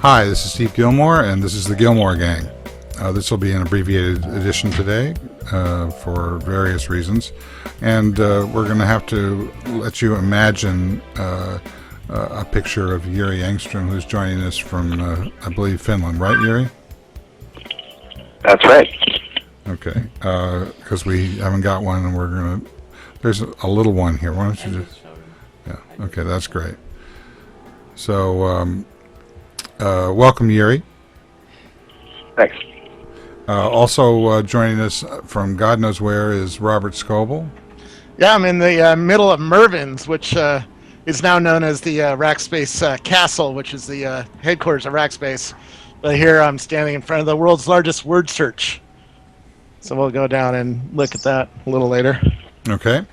Hi, this is Steve Gillmor, and this is the Gillmor Gang. This will be an abbreviated edition today for various reasons, and we're going to have to let you imagine a picture of Jryi Engestrom, who's joining us from, I believe, Finland, right, Jryi? That's right. Okay, because we haven't got one, and we're going to... There's a little one here. Why don't you just... Yeah, okay, that's great. So... welcome, Jryi. Thanks. Also joining us from God knows where is Robert Scoble. Yeah, I'm in the middle of Mervyn's, which is now known as the Rackspace Castle, which is the headquarters of Rackspace. But here I'm standing in front of the world's largest word search. So we'll go down and look at that a little later. Okay.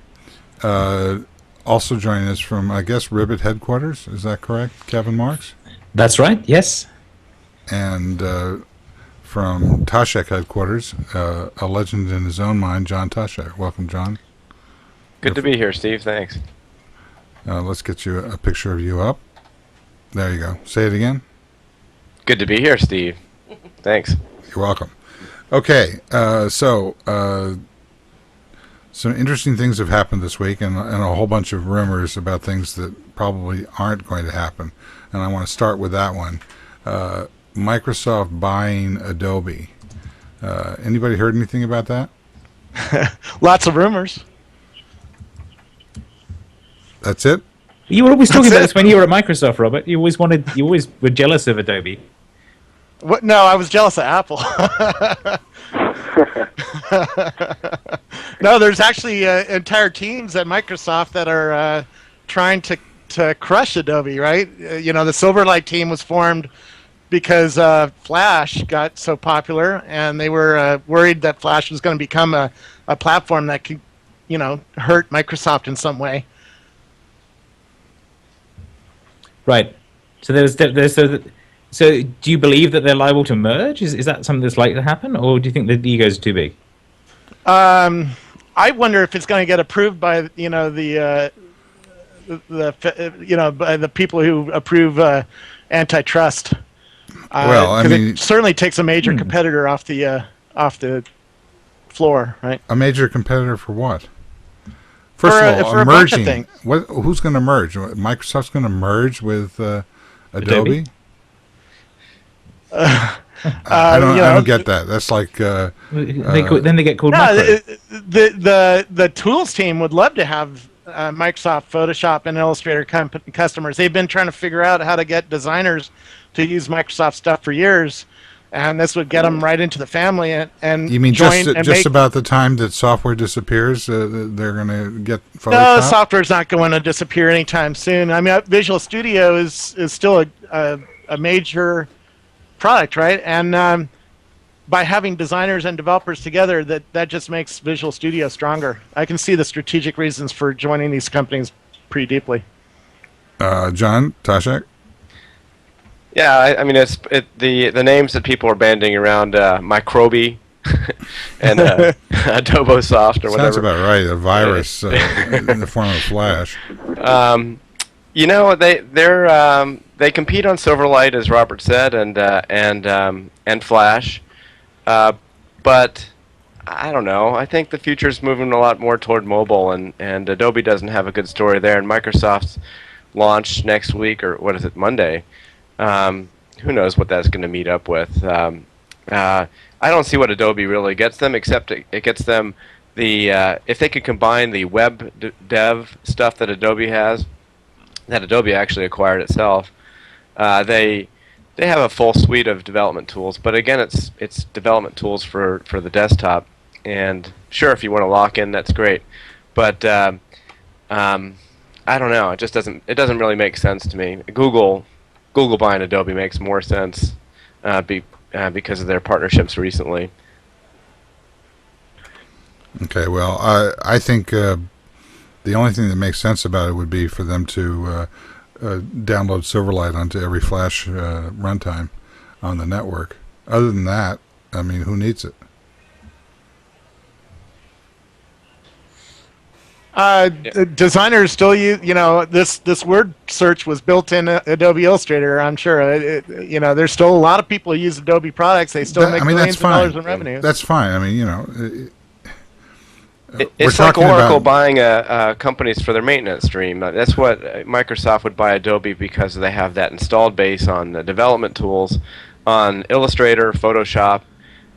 Also joining us from, I guess, Ribbit headquarters. Is that correct, Kevin Marks? That's right, yes. And from Taschek headquarters, a legend in his own mind, John Taschek. Welcome, John. Good to be here, Steve. Thanks. Let's get you a picture of you up. There you go. Say it again. Good to be here, Steve. Thanks. You're welcome. Okay, so some interesting things have happened this week, and a whole bunch of rumors about things that probably aren't going to happen. And I want to start with that one. Microsoft buying Adobe. Anybody heard anything about that? Lots of rumors. That's it? You were always talking about this when you were at Microsoft, Robert. You always were jealous of Adobe. What? No, I was jealous of Apple. No, there's actually entire teams at Microsoft that are trying to crush Adobe, right? The Silverlight team was formed because Flash got so popular, and they were worried that Flash was going to become a platform that could, hurt Microsoft in some way. Right. So do you believe that they're liable to merge? Is that something that's likely to happen, or do you think the ego's too big? I wonder if it's going to get approved by by the people who approve antitrust. Well, I mean, it certainly takes a major competitor off the floor, right? A major competitor for what? First of all, merging. Who's going to merge? Microsoft's going to merge with Adobe? I don't get that. That's like then they get called macro. The tools team would love to have Microsoft Photoshop and Illustrator customers. They've been trying to figure out how to get designers to use Microsoft stuff for years, and this would get them right into the family. And you mean just about the time that software disappears, they're going to get Photoshop? No, software's not going to disappear anytime soon. I mean, Visual Studio is still a major product, right? And by having designers and developers together, that just makes Visual Studio stronger. I can see the strategic reasons for joining these companies pretty deeply. John Taschek? Yeah, I mean, the names that people are banding around, Microbi and Adobosoft or whatever. Sounds about right. A virus in the form of Flash. They compete on Silverlight, as Robert said, and Flash. But I don't know. I think the future's moving a lot more toward mobile, and Adobe doesn't have a good story there. And Microsoft's launch next week, or what is it, Monday? Who knows what that's going to meet up with? I don't see what Adobe really gets them, except it gets them if they could combine the web dev stuff that Adobe has, that Adobe actually acquired itself. They have a full suite of development tools, but again, it's development tools for the desktop. And sure, if you want to lock in, that's great. But I don't know. It just doesn't really make sense to me. Google buying Adobe makes more sense because of their partnerships recently. Okay, well, I think the only thing that makes sense about it would be for them to download Silverlight onto every Flash runtime on the network. Other than that, I mean, who needs it? Designers still use, this word search was built in Adobe Illustrator. I'm sure. There's still a lot of people who use Adobe products. They still make millions of dollars in revenue. That's fine. I mean, It's like Oracle buying companies for their maintenance stream. That's what Microsoft would buy Adobe because they have that installed base on the development tools, on Illustrator, Photoshop,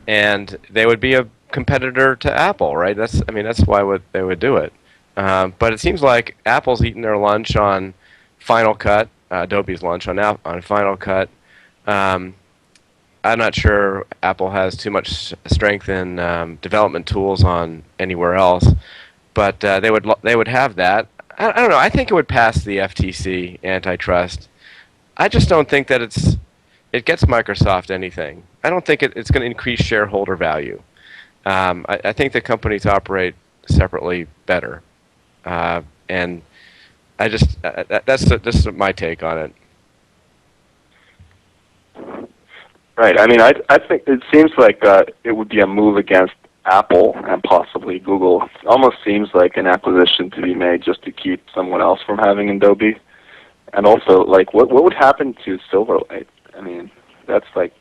and they would be a competitor to Apple, right? That's why they would do it. But it seems like Apple's eating their lunch on Final Cut, Adobe's lunch on Final Cut. I'm not sure Apple has too much strength in development tools on anywhere else, but they would have that. I don't know. I think it would pass the FTC antitrust. I just don't think that it gets Microsoft anything. I don't think it's going to increase shareholder value. I think the companies operate separately better, and I just that's my take on it. Right. I mean, I think it seems like it would be a move against Apple and possibly Google. It almost seems like an acquisition to be made just to keep someone else from having Adobe. And also, like, what would happen to Silverlight? I mean, that's like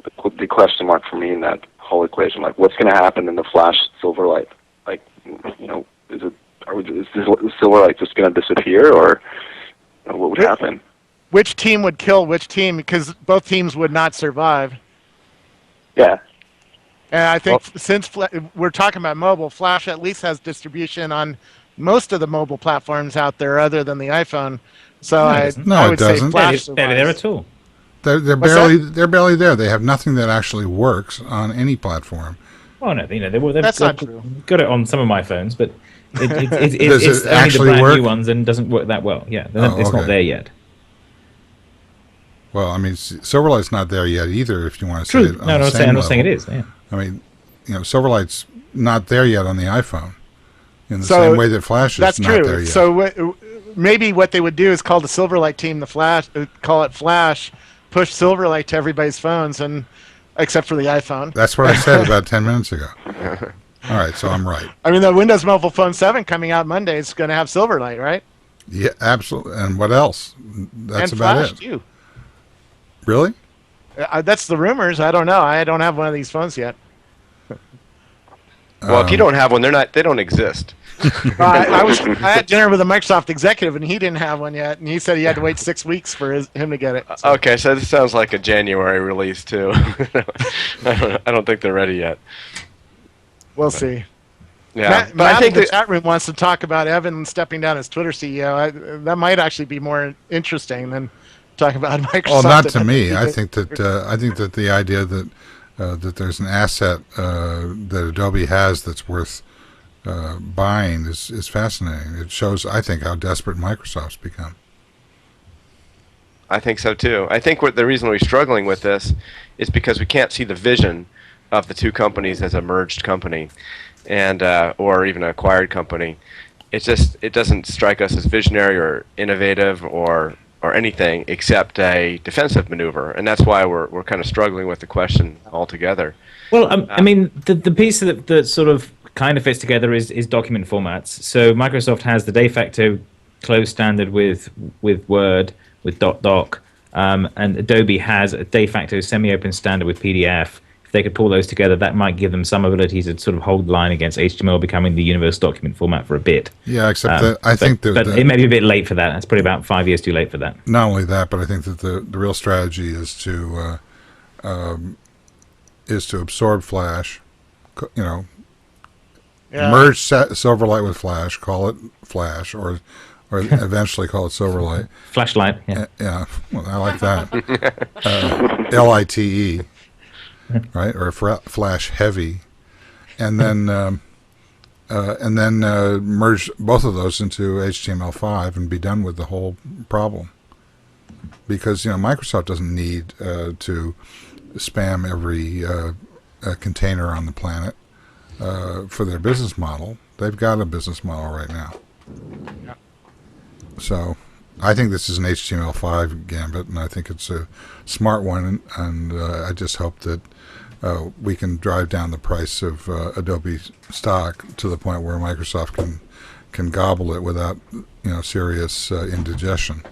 the question mark for me in that whole equation. Like, what's going to happen in the Flash Silverlight? Like, is Silverlight just going to disappear, or what would happen? Which team would kill which team? Because both teams would not survive. Yeah. And I think since we're talking about mobile, Flash at least has distribution on most of the mobile platforms out there other than the iPhone. So I would say Flash survives. Barely there at all. They're barely there. They have nothing that actually works on any platform. Oh no, they've That's not true. Got it on some of my phones, but Does it's it only actually the brand work? new ones and doesn't work that well. Yeah, it's not there yet. Well, I mean, Silverlight's not there yet either. If you want to True. say it, I'm not saying it is. Yeah. I mean, Silverlight's not there yet on the iPhone, in the same way that Flash is not there yet. So maybe what they would do is call the Silverlight team the Flash, call it Flash, push Silverlight to everybody's phones, and except for the iPhone. That's what I said about 10 minutes ago. All right, so I'm right. I mean, the Windows Mobile Phone 7 coming out Monday is going to have Silverlight, right? Yeah, absolutely. And what else? That's and about Flash it. Too. Really? That's the rumors. I don't know. I don't have one of these phones yet. Well, if you don't have one, they don't exist. I had dinner with a Microsoft executive, and he didn't have one yet, and he said he had to wait 6 weeks for him to get it. So. Okay, so this sounds like a January release too. I don't think they're ready yet. We'll see. Yeah, Matt I think the chat room wants to talk about Evan stepping down as Twitter CEO. That might actually be more interesting than talking about Microsoft. Well, not to me. I think that the idea that that there's an asset that Adobe has that's worth buying is fascinating. It shows, I think, how desperate Microsoft's become. I think so too. I think the reason we're struggling with this is because we can't see the vision of the two companies as a merged company, and or even an acquired company. It doesn't strike us as visionary or innovative or anything except a defensive maneuver, and that's why we're kind of struggling with the question altogether. Well, I mean, the piece that sort of kind of fits together is document formats. So Microsoft has the de facto closed standard with Word, with .doc, and Adobe has a de facto semi-open standard with PDF. If they could pull those together, that might give them some ability to sort of hold the line against HTML becoming the universal document format for a bit. Yeah, except that I think that it may be a bit late for that. That's probably about 5 years too late for that. Not only that, but I think that the real strategy is to absorb Flash, merge Silverlight with Flash, call it Flash, or eventually call it Silverlight. Flashlight. Yeah. Yeah. Well, I like that. LITE. Right, or Flash Heavy, and then merge both of those into HTML5 and be done with the whole problem. Because Microsoft doesn't need to spam every container on the planet for their business model. They've got a business model right now. Yeah. So I think this is an HTML5 gambit, and I think it's a smart one, and I just hope that we can drive down the price of Adobe stock to the point where Microsoft can gobble it without serious indigestion.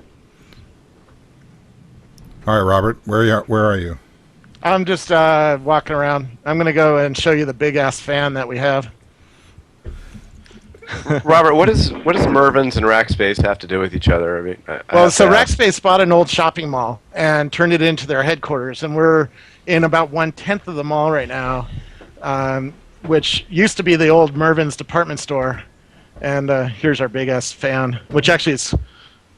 All right, Robert, where are you? I'm just walking around. I'm going to go and show you the big ass fan that we have. Robert, what does Mervyn's and Rackspace have to do with each other? I mean, Well, so Rackspace bought an old shopping mall and turned it into their headquarters, and we're in about 1/10 of the mall right now, which used to be the old Mervyn's department store. And here's our big ass fan, which actually is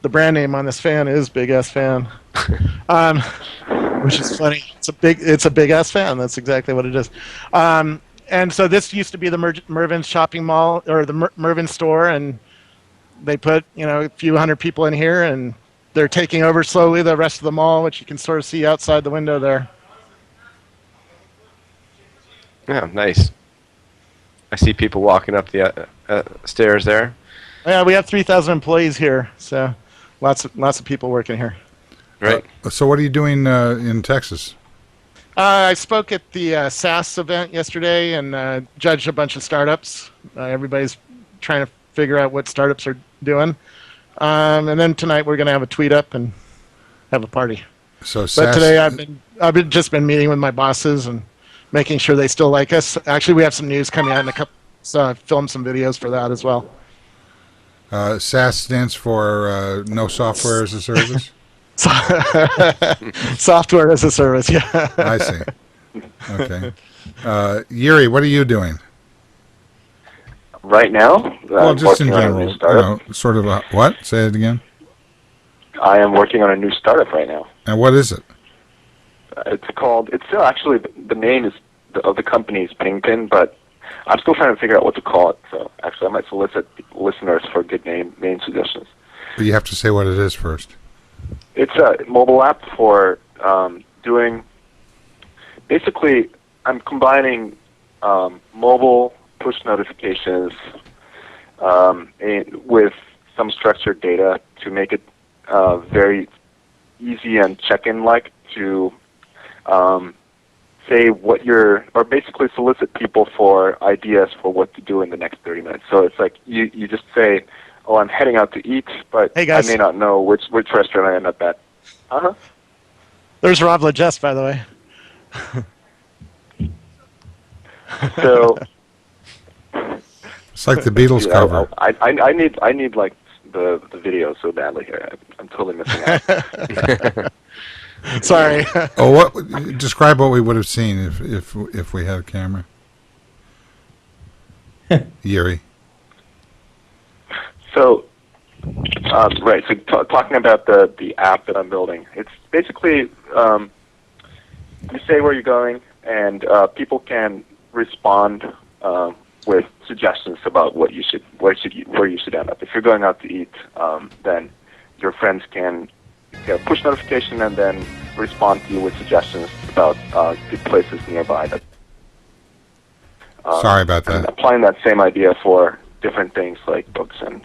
the brand name on this fan is Big Ass Fan, which is funny. It's a big ass fan. That's exactly what it is. And so this used to be the Mervyn's shopping mall or the Mervyn store, and they put a few hundred people in here, and they're taking over slowly the rest of the mall, which you can sort of see outside the window there. Yeah, nice. I see people walking up the stairs there. Yeah, we have 3,000 employees here, so lots of people working here. Right. So what are you doing in Texas? I spoke at the SaaS event yesterday and judged a bunch of startups. Everybody's trying to figure out what startups are doing. And then tonight we're going to have a tweet up and have a party. So But today I've just been meeting with my bosses and making sure they still like us. Actually, we have some news coming out in a couple, so I filmed some videos for that as well. SaaS stands for No Software as a Service? Software as a service, yeah. I see. Okay. Jryi, what are you doing? Right now, Well, I'm just in working on a general, new startup. sort of a, what? Say it again. I am working on a new startup right now. And what is it? It's still actually, the name of the company is Pingpin, but I'm still trying to figure out what to call it. So actually, I might solicit listeners for good name suggestions. But you have to say what it is first. It's a mobile app for doing. Basically, I'm combining mobile push notifications with some structured data to make it very easy and check-in like to say what or basically solicit people for ideas for what to do in the next 30 minutes. So it's like you just say, oh, I'm heading out to eat, but Hey, guys. I may not know which restaurant I end up at. Uh-huh. There's Rob Legest, by the way. So It's like the Beatles cover. I need like the video so badly here. I'm totally missing out. Sorry. Oh, describe what we would have seen if we had a camera. Jryi. So, right. So, talking about the app that I'm building, it's basically you say where you're going, and people can respond with suggestions about where you should end up. If you're going out to eat, then your friends can get a push notification and then respond to you with suggestions about good places nearby. Sorry about that. And applying that same idea for different things like books and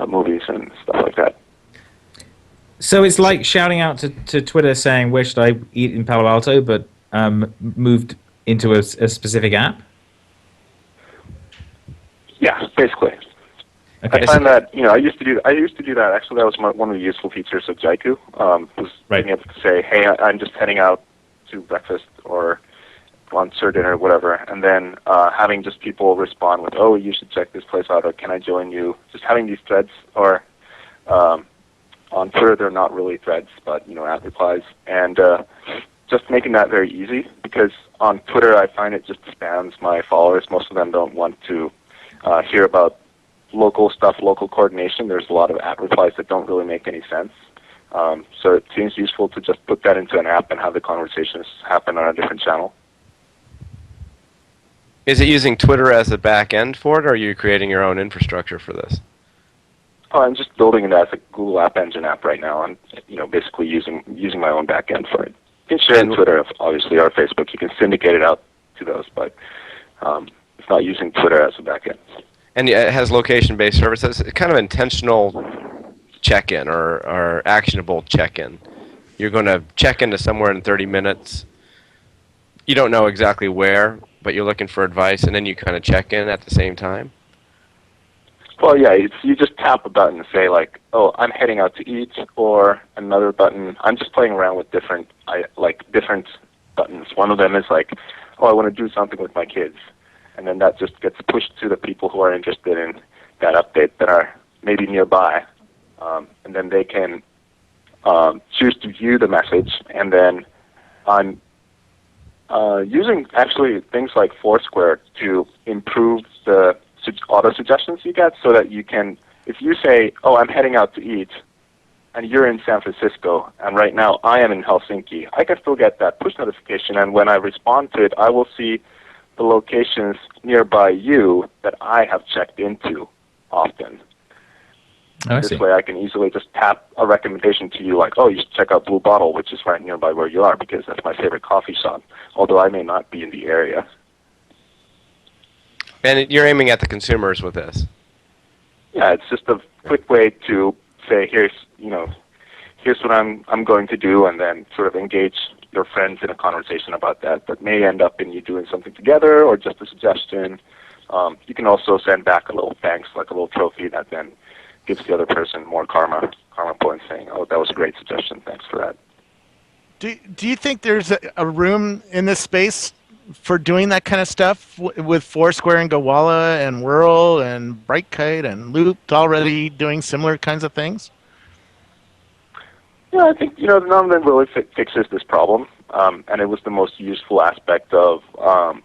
movies and stuff like that. So it's like shouting out to Twitter saying, where should I eat in Palo Alto, but moved into a specific app? Yeah, basically. Okay, I find that I used to do that. Actually, that was one of the useful features of Jryi. Was being able to say, "Hey, I'm just heading out to breakfast or lunch or dinner, or whatever," and then having just people respond with, "Oh, you should check this place out," or "Can I join you?" Just having these threads, or on Twitter, they're not really threads, but ad replies, and just making that very easy. Because on Twitter, I find it just spams my followers. Most of them don't want to hear about local stuff, local coordination. There's a lot of ad replies that don't really make any sense. So it seems useful to just put that into an app and have the conversations happen on a different channel. Is it using Twitter as a back end for it, or are you creating your own infrastructure for this? Oh, I'm just building it as a Google App Engine app right now. I'm basically using my own back end for it. You can share it on Twitter, obviously, or Facebook. You can syndicate it out to those, but it's not using Twitter as a back end. And it has location-based services. It's kind of intentional check-in or actionable check-in. You're going to check into somewhere in 30 minutes. You don't know exactly where, but you're looking for advice, and then you kind of check in at the same time. Well, yeah, you just tap a button and say like, "Oh, I'm heading out to eat," or another button. I'm just playing around with different buttons. One of them is like, "Oh, I want to do something with my kids," and then that just gets pushed to the people who are interested in that update that are maybe nearby, and then they can choose to view the message. And then I'm using actually things like Foursquare to improve the auto suggestions you get, so that you can, if you say, "Oh, I'm heading out to eat," and you're in San Francisco, and right now I am in Helsinki, I can still get that push notification, and when I respond to it, I will see the locations nearby you that I have checked into often. Oh, I This see. way I can easily just tap a recommendation to you like, "Oh, you should check out Blue Bottle," which is right nearby where you are, because that's my favorite coffee shop, although I may not be in the area. And you're aiming at the consumers with this. Yeah, it's just a quick way to say, here's what I'm going to do, and then sort of engage your friends in a conversation about that may end up in you doing something together or just a suggestion. You can also send back a little thanks, like a little trophy that then gives the other person more karma points, saying, "Oh, that was a great suggestion. Thanks for that." Do you think there's a room in this space for doing that kind of stuff with Foursquare and Gowalla and Whirl and Brightkite and Looped already doing similar kinds of things? Yeah, I think none of them really fixes this problem, and it was the most useful aspect of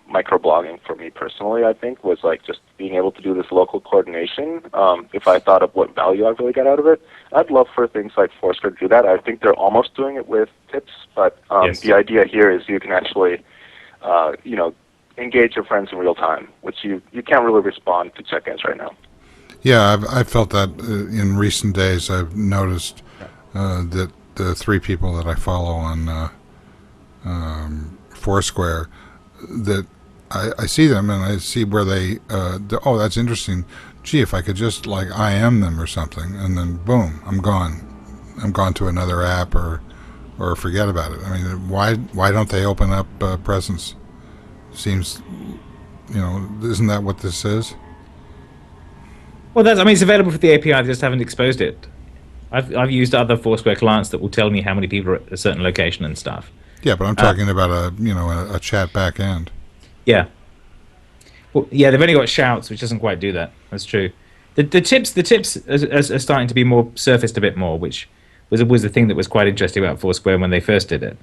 microblogging for me personally. I think was like just being able to do this local coordination. If I thought of what value I really got out of it, I'd love for things like Foursquare to do that. I think they're almost doing it with tips, but Yes. the idea here is you can actually, engage your friends in real time, which you can't really respond to check-ins right now. Yeah, I've felt that in recent days. I've noticed that the three people that I follow on Foursquare, that I see them and I see where oh, that's interesting. Gee, if I could just like IM them or something, and then boom, I'm gone. I'm gone to another app or forget about it. I mean, why don't they open up presence? Seems, isn't that what this is? Well, it's available for the API. They just haven't exposed it. I've used other Foursquare clients that will tell me how many people are at a certain location and stuff. Yeah, but I'm talking about a chat back end. Yeah. Well, yeah, they've only got shouts, which doesn't quite do that. That's true. The tips are starting to be more surfaced a bit more, which was the thing that was quite interesting about Foursquare when they first did it.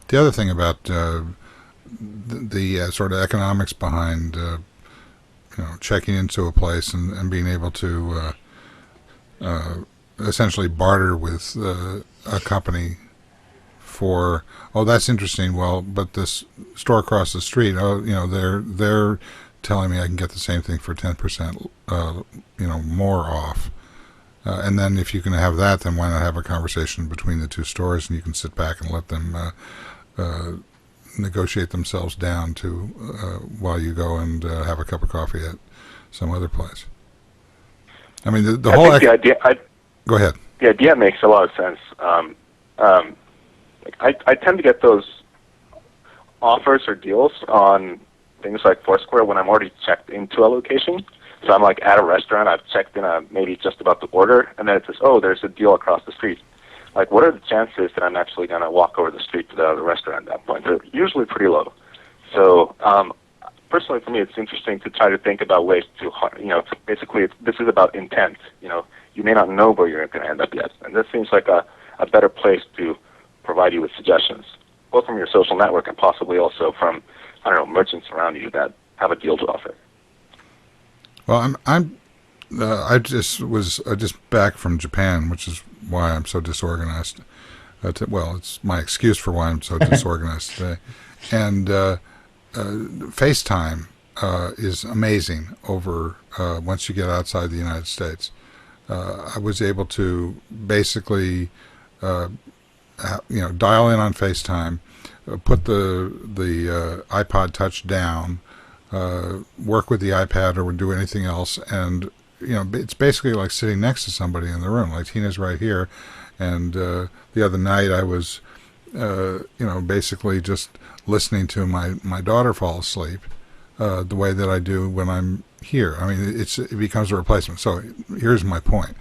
The other thing about the sort of economics behind checking into a place and being able to essentially barter with a company for, "Oh, that's interesting. Well, but this store across the street, they're telling me I can get the same thing for 10%, more off." And then if you can have that, then why not have a conversation between the two stores, and you can sit back and let them negotiate themselves down to while you go and have a cup of coffee at some other place. I mean, the whole. I think the idea. Go ahead. The idea makes a lot of sense. I tend to get those offers or deals on things like Foursquare when I'm already checked into a location. So I'm like at a restaurant, I've checked in, maybe just about to order, and then it says, "Oh, there's a deal across the street." Like, what are the chances that I'm actually going to walk over the street to the other restaurant at that point? They're usually pretty low. So personally, for me, it's interesting to try to think about ways to, basically, this is about intent. You may not know where you're going to end up yet, and this seems like a better place to provide you with suggestions, both from your social network and possibly also from, merchants around you that have a deal to offer. Well, I just was just back from Japan, which is why I'm so disorganized. It's my excuse for why I'm so disorganized today. And FaceTime is amazing over once you get outside the United States. I was able to basically, dial in on FaceTime, put the iPod Touch down, work with the iPad or do anything else, and it's basically like sitting next to somebody in the room. Like Tina's right here, and the other night I was, basically just listening to my daughter fall asleep, the way that I do when I'm here. I mean, it becomes a replacement. So here's my point.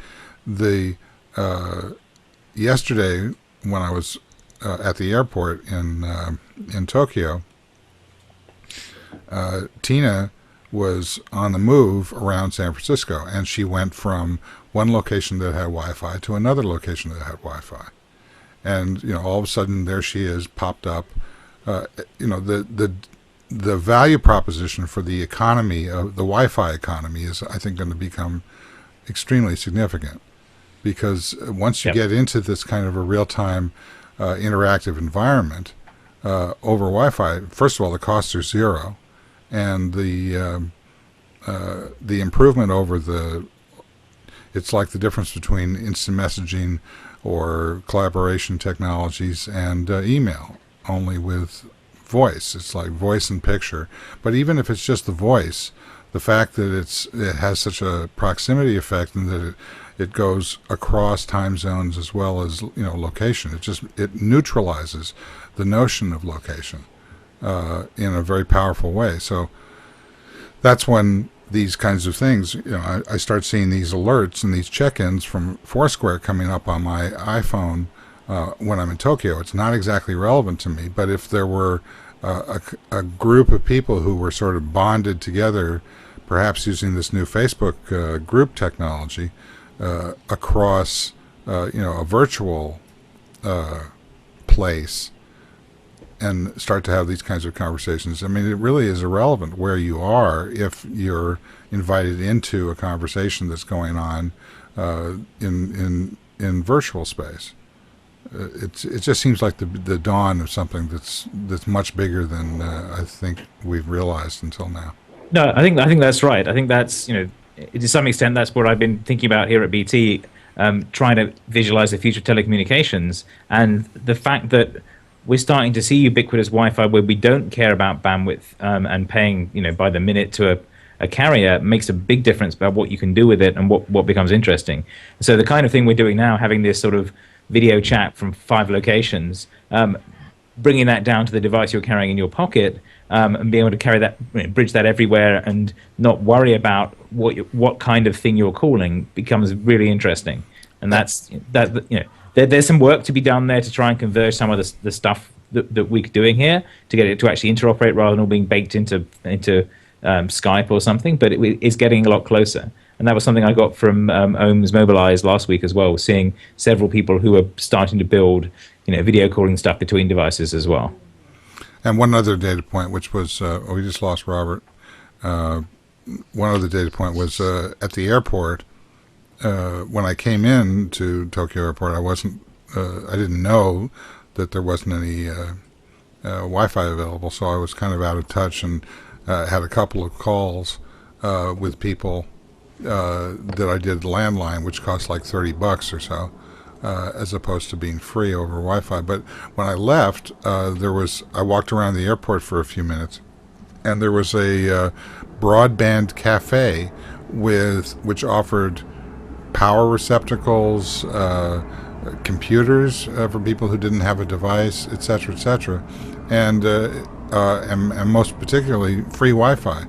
Yesterday when I was at the airport in Tokyo, Tina was on the move around San Francisco, and she went from one location that had Wi-Fi to another location that had Wi-Fi, and all of a sudden there she is, popped up. The value proposition for the economy of the Wi-Fi economy is, I think, going to become extremely significant, because once you get into this kind of a real-time interactive environment over Wi-Fi, first of all, the costs are zero, and the improvement over it's like the difference between instant messaging or collaboration technologies and email, only with voice. It's like voice and picture. But even if it's just the voice, the fact that it has such a proximity effect, and that it goes across time zones as well as location, it neutralizes the notion of location in a very powerful way. So that's when these kinds of things, I start seeing these alerts and these check-ins from Foursquare coming up on my iPhone when I'm in Tokyo. It's not exactly relevant to me, but if there were a group of people who were sort of bonded together, perhaps using this new Facebook group technology across a virtual place, and start to have these kinds of conversations. I mean, it really is irrelevant where you are if you're invited into a conversation that's going on in virtual space. It just seems like the dawn of something that's much bigger than I think we've realized until now. No, I think that's right. I think that's, to some extent, that's what I've been thinking about here at BT, trying to visualize the future of telecommunications, and the fact that we're starting to see ubiquitous Wi-Fi where we don't care about bandwidth, and paying, by the minute to a carrier makes a big difference about what you can do with it and what becomes interesting. So the kind of thing we're doing now, having this sort of video chat from 5 locations, bringing that down to the device you're carrying in your pocket, and being able to carry that, bridge that everywhere, and not worry about what kind of thing you're calling, becomes really interesting. And that's there's some work to be done there to try and converge some of the stuff that we're doing here to get it to actually interoperate rather than all being baked into Skype or something. But it's getting a lot closer. And that was something I got from Ohm's Mobilize last week as well, seeing several people who are starting to build video calling stuff between devices as well. And one other data point, which was, we just lost Robert. One other data point was at the airport, when I came in to Tokyo Airport, I didn't know that there wasn't any Wi-Fi available, so I was kind of out of touch, and had a couple of calls with people that I did landline, which cost like $30 or so, as opposed to being free over Wi-Fi. But when I left, I walked around the airport for a few minutes, and there was a broadband cafe which offered power receptacles, computers for people who didn't have a device, etc., and most particularly free Wi-Fi.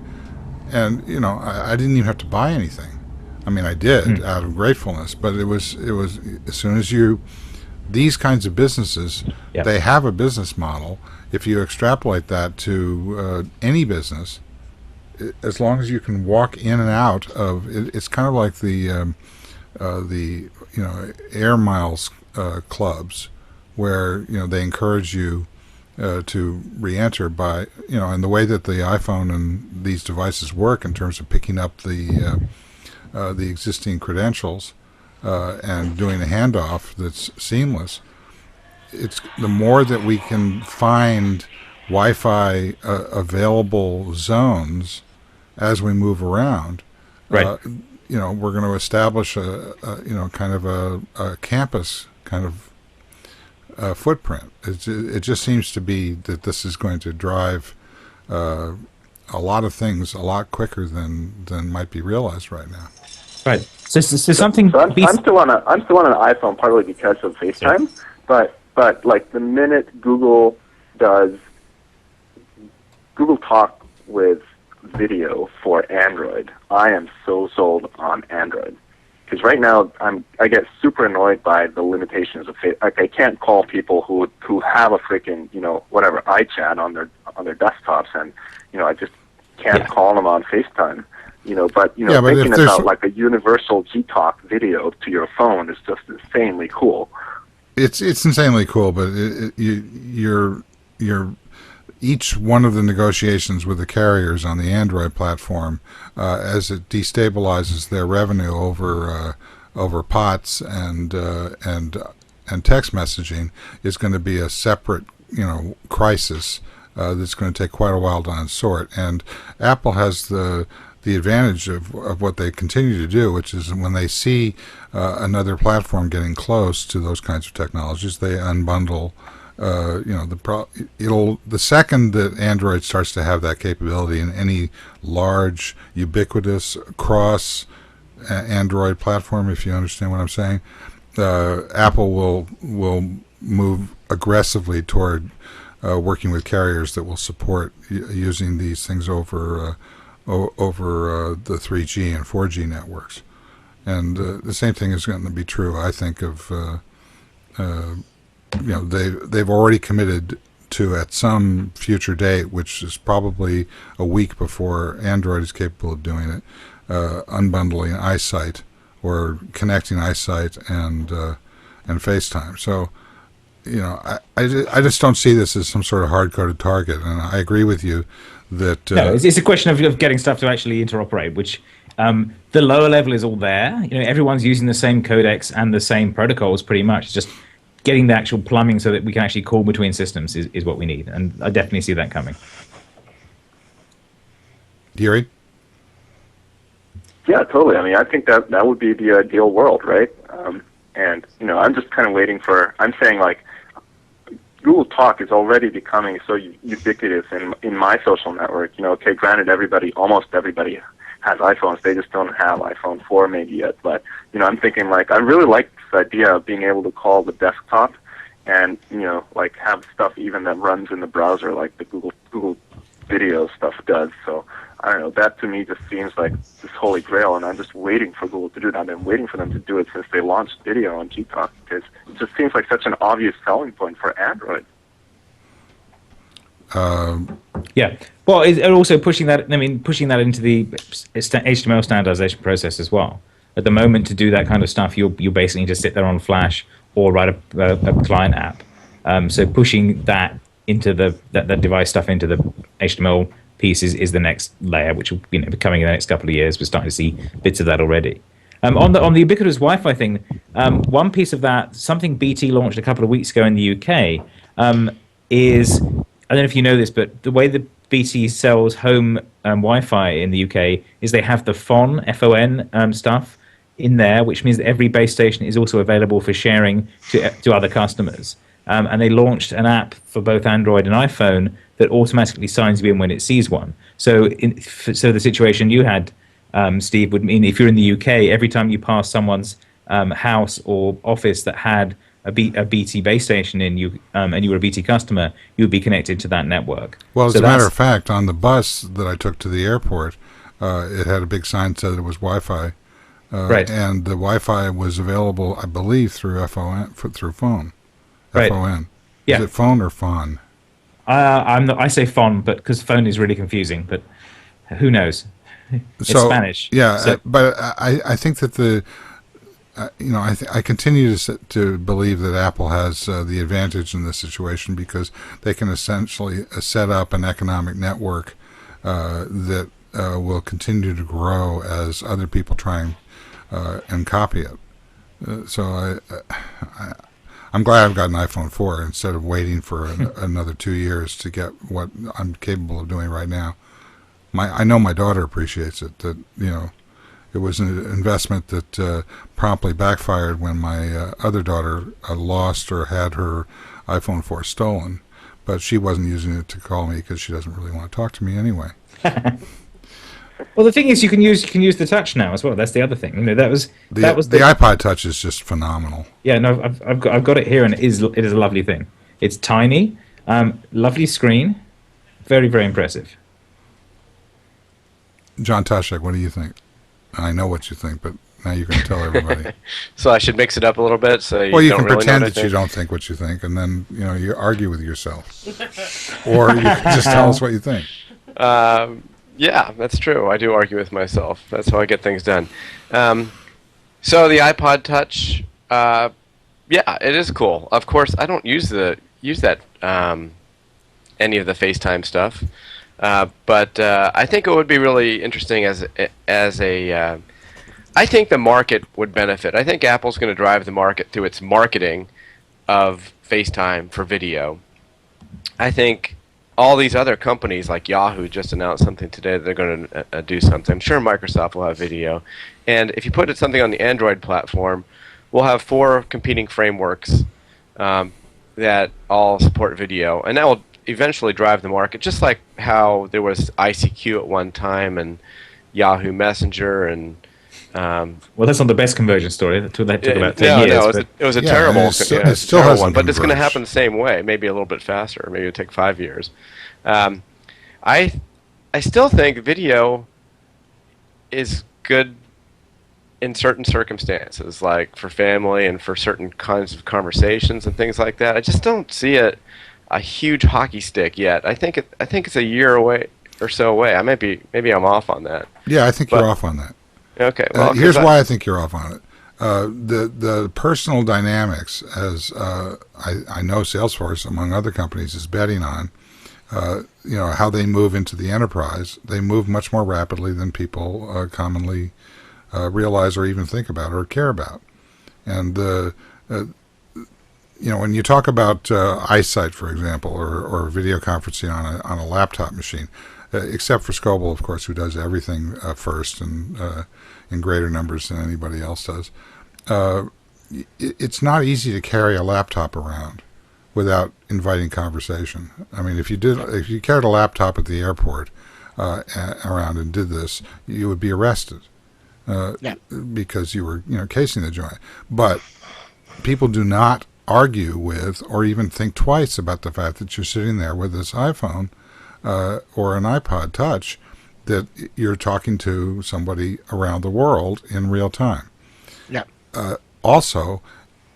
And I didn't even have to buy anything. I mean, I did out of gratefulness, but it was as soon as these kinds of businesses, they have a business model. If you extrapolate that to any business, as long as you can walk in and out of it, it's kind of like the air miles clubs, where they encourage you to re-enter by and the way that the iPhone and these devices work in terms of picking up the existing credentials and doing a handoff that's seamless. It's the more that we can find Wi-Fi available zones as we move around. Right. We're going to establish a kind of a campus kind of footprint. It just seems to be that this is going to drive a lot of things a lot quicker than might be realized right now. Right. So something. So I'm still on an iPhone partly because of FaceTime, but like the minute Google does Google Talk with video for Android, I am so sold on Android. Because right now I get super annoyed by the limitations of like I can't call people who have a freaking whatever iChat on their desktops, and I just can't call them on FaceTime. But thinking about like a universal Gtalk video to your phone is just insanely cool. It's insanely cool, but you're each one of the negotiations with the carriers on the Android platform, as it destabilizes their revenue over POTS and text messaging, is going to be a separate crisis that's going to take quite a while to unsort. And Apple has the advantage of what they continue to do, which is when they see another platform getting close to those kinds of technologies, they unbundle. The second that Android starts to have that capability in any large, ubiquitous cross Android platform, if you understand what I'm saying, Apple will move aggressively toward working with carriers that will support using these things over the 3G and 4G networks. And the same thing is going to be true, I think, of they've already committed to, at some future date, which is probably a week before Android is capable of doing it, unbundling iSight or connecting iSight and FaceTime. So, I just don't see this as some sort of hard-coded target, and I agree with you that no, it's a question of getting stuff to actually interoperate, which the lower level is all there. Everyone's using the same codecs and the same protocols pretty much. It's just getting the actual plumbing so that we can actually call between systems is what we need, and I definitely see that coming. Jryi? Yeah, totally. I mean, I think that would be the ideal world, right? And I'm just kind of waiting for. I'm saying like Google Talk is already becoming so ubiquitous in my social network. Okay, granted, almost everybody has iPhones. They just don't have iPhone 4 maybe yet. But I'm thinking like I really like this idea of being able to call the desktop, and like have stuff even that runs in the browser, like the Google Video stuff does. So I don't know. That to me just seems like this holy grail, and I'm just waiting for Google to do that. I've been waiting for them to do it since they launched video on Gtalk, because it just seems like such an obvious selling point for Android. Yeah. Well, and also pushing that into the HTML standardization process as well. At the moment, to do that kind of stuff, you basically just sit there on Flash or write a client app. So pushing that into that device stuff into the HTML piece is the next layer, which will be coming in the next couple of years. We're starting to see bits of that already. On the ubiquitous Wi-Fi thing, one piece of that, something BT launched a couple of weeks ago in the UK, is, I don't know if you know this, but the way the BT sells home Wi-Fi in the UK is they have the FON, F-O-N stuff in there, which means that every base station is also available for sharing to other customers. And they launched an app for both Android and iPhone that automatically signs you in when it sees one. So the situation you had, Steve, would mean if you're in the UK, every time you pass someone's house or office that had a BT base station in you, and you were a BT customer, you would be connected to that network. Well, as a matter of fact, on the bus that I took to the airport, it had a big sign that said it was Wi-Fi. Right. And the Wi-Fi was available, I believe, through through phone. Right. FON. Yeah. Is it phone or FON? I say phone, but because phone is really confusing. But who knows? It's Spanish. Yeah, so. But I think that I continue to believe that Apple has the advantage in this situation, because they can essentially set up an economic network that will continue to grow as other people try and copy it. So I'm glad I've got an iPhone 4 instead of waiting for another 2 years to get what I'm capable of doing right now. I know my daughter appreciates it. That it was an investment that promptly backfired when my other daughter lost or had her iPhone 4 stolen, but she wasn't using it to call me because she doesn't really want to talk to me anyway. Well, the thing is, you can use the Touch now as well. That's the other thing. That was the iPod Touch is just phenomenal. Yeah, no, I've got it here, and it is a lovely thing. It's tiny, lovely screen, very, very impressive. John Taschek, what do you think? I know what you think, but now you can tell everybody. So I should mix it up a little bit. So You don't can really pretend know what that I you think? don't think what you think, and then you argue with yourself, or you can just tell us what you think. Yeah, that's true. I do argue with myself. That's how I get things done. So the iPod Touch, yeah, it is cool. Of course, I don't use that any of the FaceTime stuff, but I think it would be really interesting as a. I think the market would benefit. I think Apple's going to drive the market through its marketing of FaceTime for video. I think all these other companies like Yahoo just announced something today that they're going to do something. I'm sure Microsoft will have video. And if you put something on the Android platform, we'll have 4 competing frameworks that all support video. And that will eventually drive the market, just like how there was ICQ at one time and Yahoo Messenger and Well, that's not the best conversion story. That took about 10 no, years. no, but it was a Yeah, terrible, and it still terrible hasn't one. But it's going to converged. happen the same way, maybe a little bit faster. Maybe it'll take 5 years. I still think video is good in certain circumstances, like for family and for certain kinds of conversations and things like that. I just don't see it a huge hockey stick yet. I think it's a year away or so away. Maybe I'm off on that. Yeah, I think But- you're off on that. Okay. Well, Here's 'cause why I think you're off on it. The personal dynamics, as I know Salesforce, among other companies, is betting on, how they move into the enterprise. They move much more rapidly than people commonly realize or even think about or care about. And when you talk about eyesight, for example, or video conferencing on a laptop machine, except for Scoble, of course, who does everything first and in greater numbers than anybody else does. It's not easy to carry a laptop around without inviting conversation. I mean, if you carried a laptop at the airport around and did this, you would be arrested because you were casing the joint. But people do not argue with or even think twice about the fact that you're sitting there with this iPhone or an iPod Touch, that you're talking to somebody around the world in real time. Yeah. Also,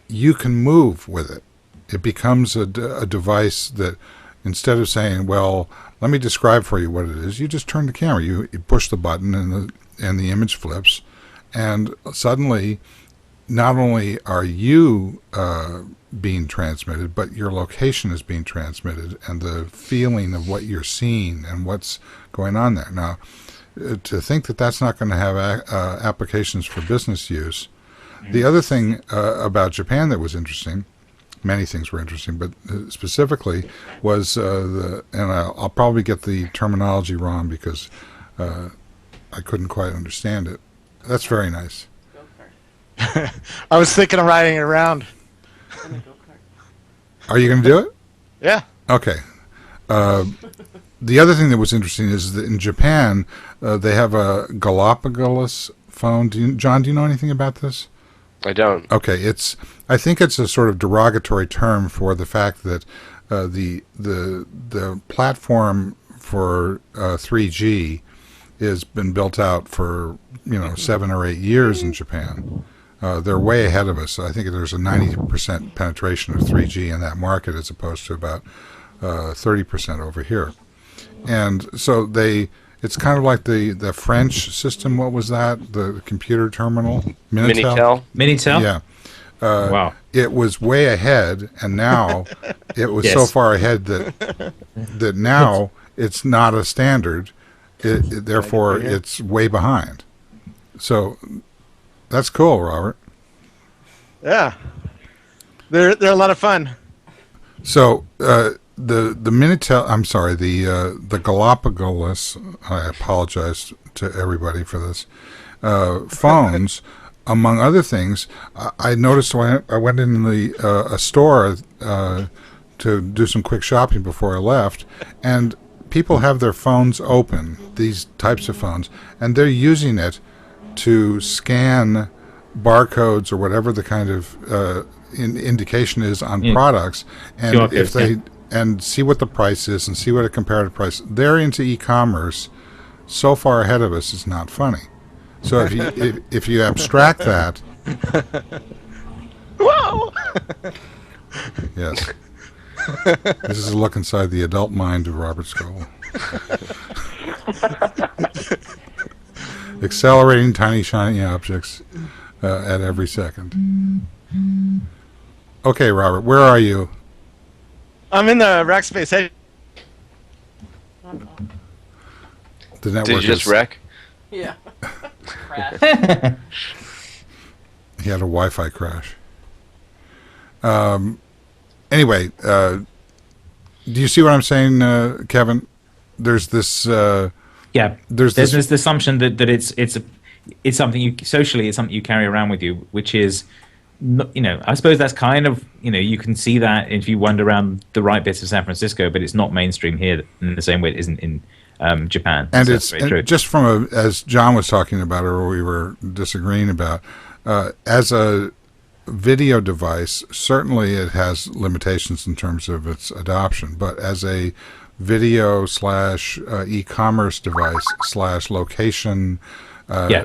you can move with it. It becomes a device that, instead of saying, well, let me describe for you what it is, you just turn the camera. You push the button and the image flips, and suddenly not only are you being transmitted, but your location is being transmitted, and the feeling of what you're seeing and what's going on there. Now, to think that that's not going to have applications for business use. The other thing about Japan that was interesting, many things were interesting, but specifically was and I'll probably get the terminology wrong because I couldn't quite understand it. That's very nice. I was thinking of riding it around. Are you going to do it? Yeah. Okay. The other thing that was interesting is that in Japan, they have a Galapagos phone. John, do you know anything about this? I don't. Okay, I think it's a sort of derogatory term for the fact that the platform for 3G has been built out for 7 or 8 years in Japan. They're way ahead of us. I think there's a 90% penetration of 3G in that market as opposed to about 30% over here. And so it's kind of like the French system. What was that? The computer terminal? Minitel? Minitel? Yeah. Wow. It was way ahead, and now it was so Yes. far ahead that now it's not a standard. Therefore, it's way behind. So that's cool, Robert. Yeah. They're a lot of fun. So the Minitel, I'm sorry, the Galapagos. I apologize to everybody for this. Phones, among other things, I noticed when I went in a store to do some quick shopping before I left, and people have their phones open, these types of phones, and they're using it to scan barcodes or whatever the kind of indication is on products, and QR if codes, they and see what the price is and see what a comparative price. They're into e-commerce so far ahead of us is not funny. So if you abstract that, Whoa! yes, this is a look inside the adult mind of Robert Scoble. Accelerating tiny shiny objects at every second. Okay, Robert, where are you? I'm in the Rackspace Edge. The network Did you just wreck? Yeah. Crash. He had a Wi-Fi crash. Anyway, do you see what I'm saying, Kevin? There's this. Yeah, There's this this. assumption that it's something you socially, it's something you carry around with you, which is, I suppose that's kind of, you can see that if you wander around the right bits of San Francisco, but it's not mainstream here in the same way it isn't in Japan. And So it's that's very true. just from as John was talking about, or we were disagreeing about, as a video device, certainly it has limitations in terms of its adoption, but as a video / e-commerce device / location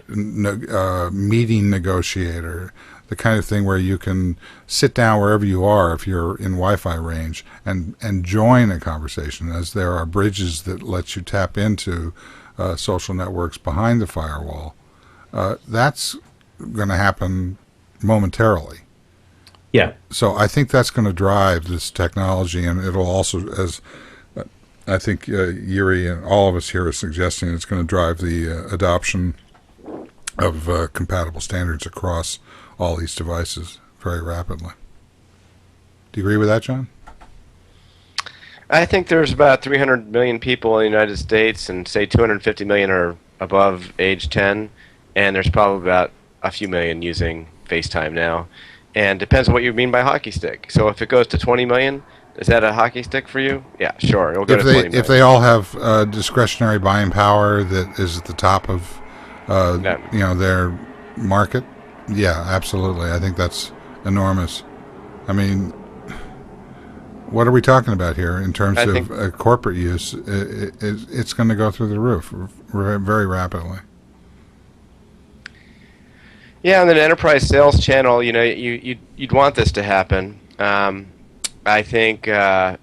meeting negotiator, the kind of thing where you can sit down wherever you are if you're in Wi-Fi range and join a conversation, as there are bridges that let you tap into social networks behind the firewall. That's going to happen momentarily. Yeah. So I think that's going to drive this technology, and it'll also, as I think Jryi and all of us here are suggesting, it's going to drive the adoption of compatible standards across all these devices very rapidly. Do you agree with that, John? I think there's about 300 million people in the United States, and say 250 million are above age 10, and there's probably about a few million using FaceTime now. And depends on what you mean by hockey stick. So if it goes to 20 million, is that a hockey stick for you? Yeah, sure. It'll go to 20 million. If they all have discretionary buying power that is at the top of their market, yeah, absolutely. I think that's enormous. I mean, what are we talking about here in terms of corporate use? It's going to go through the roof very rapidly. Yeah, and then enterprise sales channel, you'd want this to happen. I think it's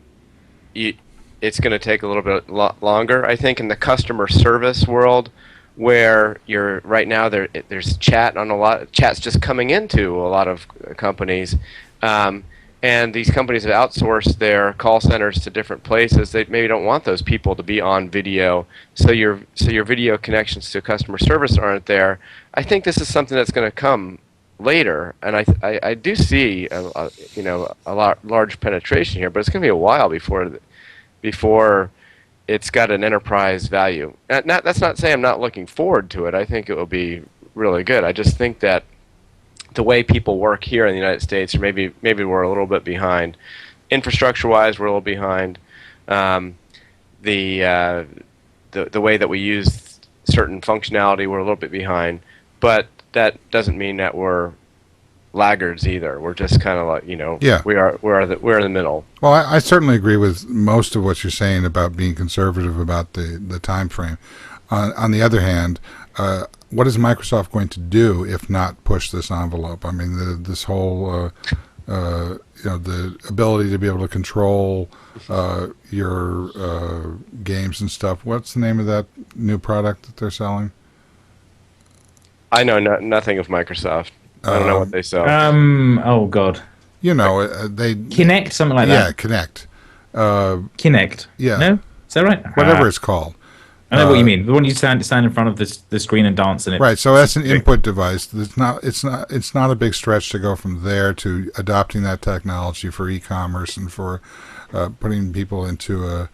going to take a little bit longer. I think in the customer service world, where you're right now, there's chat on chat's just coming into a lot of companies, and these companies have outsourced their call centers to different places. They maybe don't want those people to be on video, so your video connections to customer service aren't there. I think this is something that's going to come later, and I do see a large penetration here, but it's going to be a while before it's got an enterprise value. That's not saying I'm not looking forward to it. I think it will be really good. I just think that the way people work here in the United States, or maybe we're a little bit behind. Infrastructure-wise, we're a little behind. The way that we use certain functionality, we're a little bit behind. But that doesn't mean that we're laggards either. We're just kind of like, we're in the middle. Well, I certainly agree with most of what you're saying about being conservative about the time frame. On the other hand, what is Microsoft going to do if not push this envelope? I mean, this whole the ability to be able to control your games and stuff. What's the name of that new product that they're selling? I know nothing of Microsoft. I don't know what they sell. Oh God. They Kinect, something like that. Yeah, Kinect. Kinect. Yeah. No, is that right? Whatever it's called. I know what you mean. The one you stand in front of the screen and dance in it. Right. So that's an input device. It's not a big stretch to go from there to adopting that technology for e-commerce and for putting people into a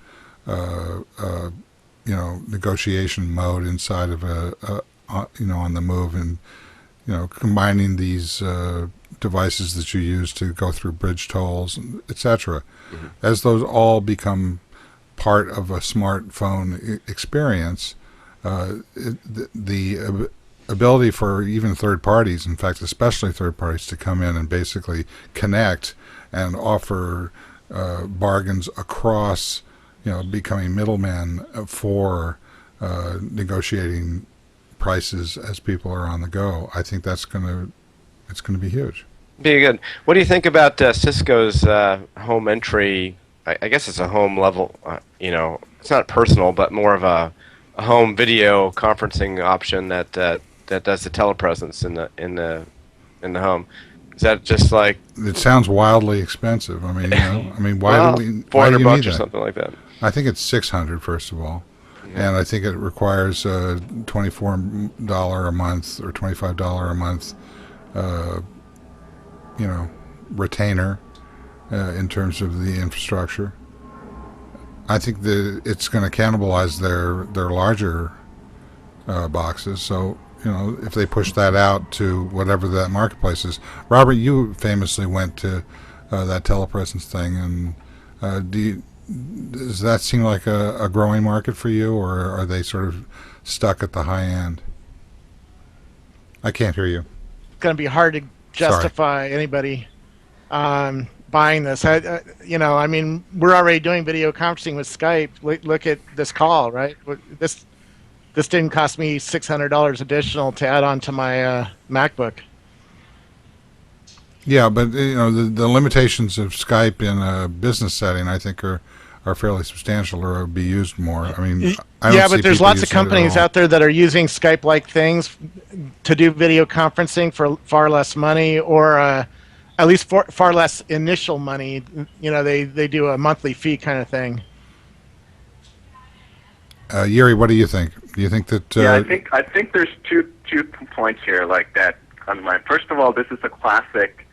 negotiation mode inside of on the move, and combining these devices that you use to go through bridge tolls, etc. Mm-hmm. As those all become part of a smartphone experience, the ability for even third parties, in fact especially third parties, to come in and basically connect and offer bargains across, becoming middlemen for negotiating prices as people are on the go, I think it's going to be huge. Be good. What do you think about Cisco's home entry? I guess it's a home level. It's not personal, but more of a home video conferencing option that does the telepresence in the home. Is that just like? It sounds wildly expensive. I mean, why do we? Why do you $400 need or that? something like that. I think it's $600 first of all, and I think it requires $24 a month or $25 a month, retainer in terms of the infrastructure. I think that it's going to cannibalize their larger boxes. So if they push that out to whatever that marketplace is. Robert, you famously went to that telepresence thing, and does that seem like a growing market for you, or are they sort of stuck at the high end? I can't hear you. It's going to be hard to justify anybody buying this. I mean, we're already doing video conferencing with Skype. Look at this call, right? This didn't cost me $600 additional to add on to my MacBook. Yeah, but the limitations of Skype in a business setting, I think, are fairly substantial, or be used more. I mean, I don't see but there's people lots of using it at companies all. out there that are using Skype-like things to do video conferencing for far less money, or at least far less initial money. They do a monthly fee kind of thing. Jryi, what do you think? Do you think that? Yeah, I think there's two points here like that come to mind. First of all, this is a classic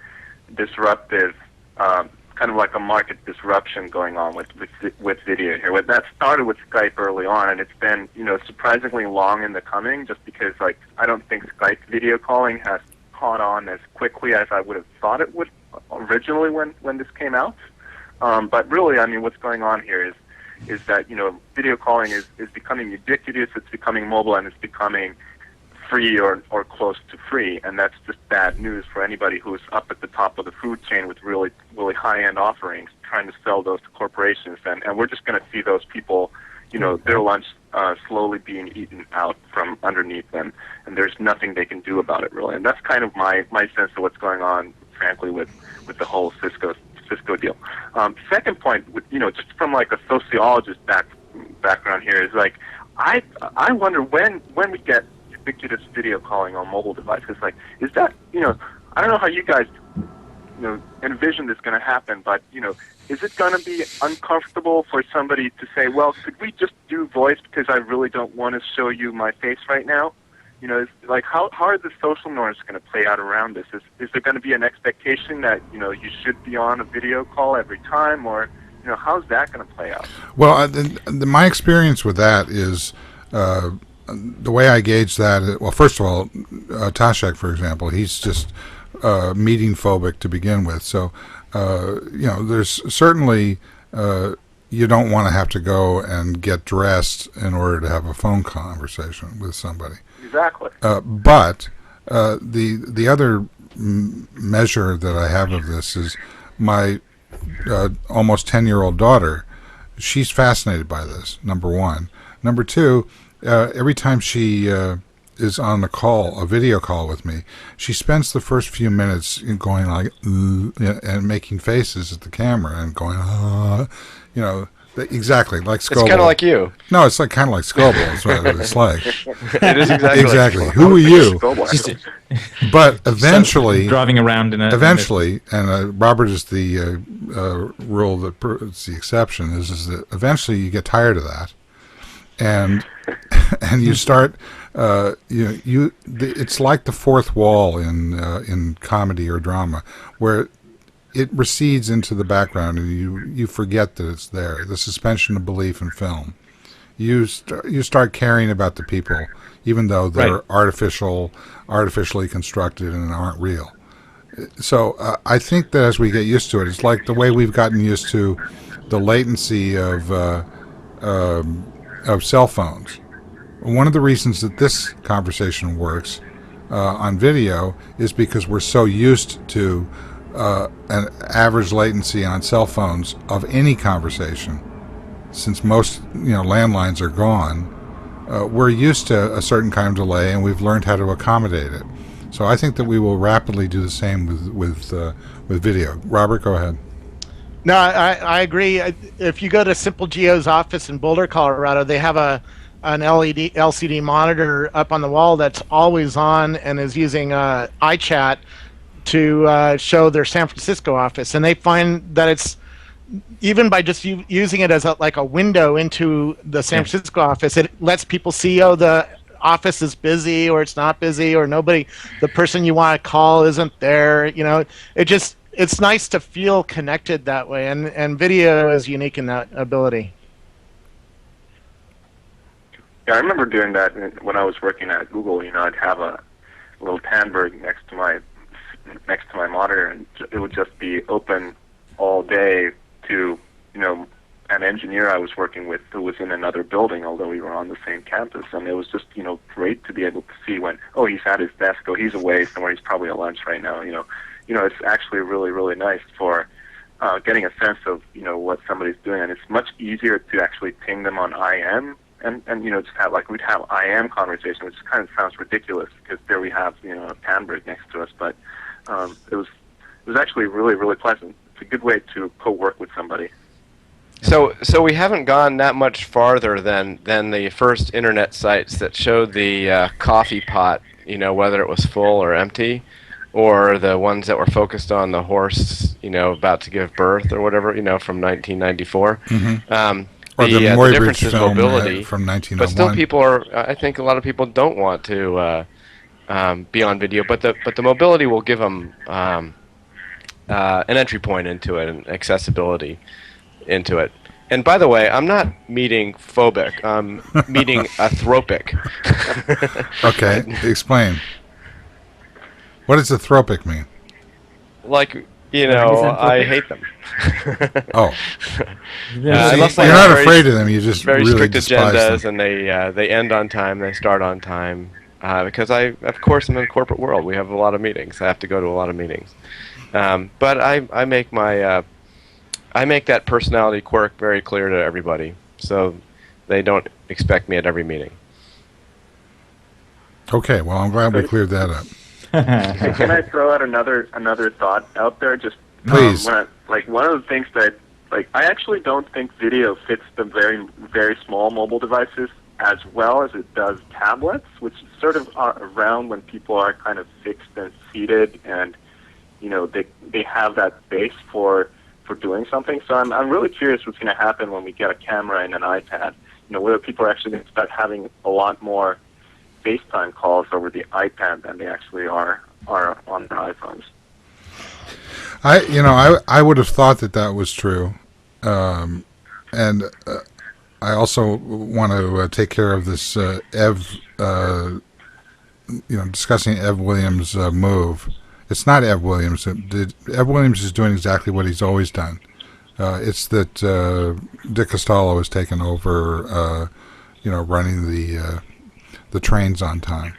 disruptive, kind of like a market disruption going on with video here. That started with Skype early on, and it's been surprisingly long in the coming. Just because I don't think Skype video calling has caught on as quickly as I would have thought it would originally when this came out. But really, I mean, what's going on here is that video calling is becoming ubiquitous, it's becoming mobile, and it's becoming free or close to free, and that's just bad news for anybody who's up at the top of the food chain with really high-end offerings, trying to sell those to corporations, and we're just going to see those people, their lunch slowly being eaten out from underneath them, and there's nothing they can do about it really, and that's kind of my sense of what's going on, frankly, with the whole Cisco deal. Second point, just from like a sociologist background here, is like I wonder when we get ubiquitous video calling on mobile devices. Like, is that I don't know how you guys envision this going to happen, but is it going to be uncomfortable for somebody to say, well, could we just do voice because I really don't want to show you my face right now? It's like how are the social norms going to play out around this? Is there going to be an expectation that you should be on a video call every time, or how's that going to play out? Well, my experience with that is the way I gauge that. Well, first of all, Taschek, for example, he's just meeting phobic to begin with. So there's certainly you don't want to have to go and get dressed in order to have a phone conversation with somebody. Exactly. But the other measure that I have of this is my almost 10-year-old daughter. She's fascinated by this, number one. Number two, every time she is on a video call with me, she spends the first few minutes going like, and making faces at the camera and going, exactly like Scoble. It's kind of like you. No, it's kind of like Scoble. Is what it's like. It is exactly. Like Who are you? But eventually, driving around in a. Eventually, and Robert is the rule that it's the exception. Is that eventually you get tired of that, and you start. It's like the fourth wall in comedy or drama, where it recedes into the background, and you forget that it's there. The suspension of belief in film. You start caring about the people, even though they're artificially constructed and aren't real. So I think that as we get used to it, it's like the way we've gotten used to the latency of cell phones. One of the reasons that this conversation works on video is because we're so used to an average latency on cell phones of any conversation. Since most landlines are gone, we're used to a certain kind of delay, and we've learned how to accommodate it. So I think that we will rapidly do the same with video. Robert, go ahead. No, I agree. If you go to Simple Geo's office in Boulder, Colorado, they have an LCD monitor up on the wall that's always on and is using iChat to show their San Francisco office, and they find that it's even by just using it as like a window into the San Francisco office, it lets people see, oh, the office is busy or it's not busy, or the person you want to call isn't there. It's nice to feel connected that way, and video is unique in that ability. Yeah, I remember doing that when I was working at Google. I'd have a little Tandberg next to my monitor, and it would just be open all day to an engineer I was working with who was in another building, although we were on the same campus. And it was just great to be able to see when, oh, he's at his desk, oh, he's away somewhere, he's probably at lunch right now. It's actually really, really nice for getting a sense of what somebody's doing, and it's much easier to actually ping them on IM and just have we'd have IM conversation, which kind of sounds ridiculous because there we have a Tandberg next to us, but it was actually really, really pleasant. It's a good way to co-work with somebody. So we haven't gone that much farther than the first internet sites that showed the coffee pot, whether it was full or empty, or the ones that were focused on the horse, about to give birth or whatever, from 1994. Mm-hmm. Or the difference is film mobility from 1901. But still, I think a lot of people don't want to be on video, but the mobility will give them an entry point into it and accessibility into it. And by the way, I'm not meeting phobic. I'm meeting athropic. Okay, explain. What does athropic mean? I hate them. Oh. You're not afraid of them, you just very really strict despise agendas, them. and they end on time, they start on time. Because I, of course, am in the corporate world. We have a lot of meetings. I have to go to a lot of meetings. But I make that personality quirk very clear to everybody, so they don't expect me at every meeting. Okay, well, I'm glad we cleared that up. Can I throw out another thought out there? Just please. One of the things that I actually don't think video fits the very, very small mobile devices as well as it does tablets, which sort of are around when people are kind of fixed and seated, and they have that space for doing something. So I'm really curious what's going to happen when we get a camera and an iPad. Whether people are actually going to start having a lot more FaceTime calls over the iPad than they actually are on their iPhones. I would have thought that was true, and I also want to take care of this discussing Ev Williams' move. It's not Ev Williams. Ev Williams is doing exactly what he's always done. It's that Dick Costolo has taken over, running the trains on time.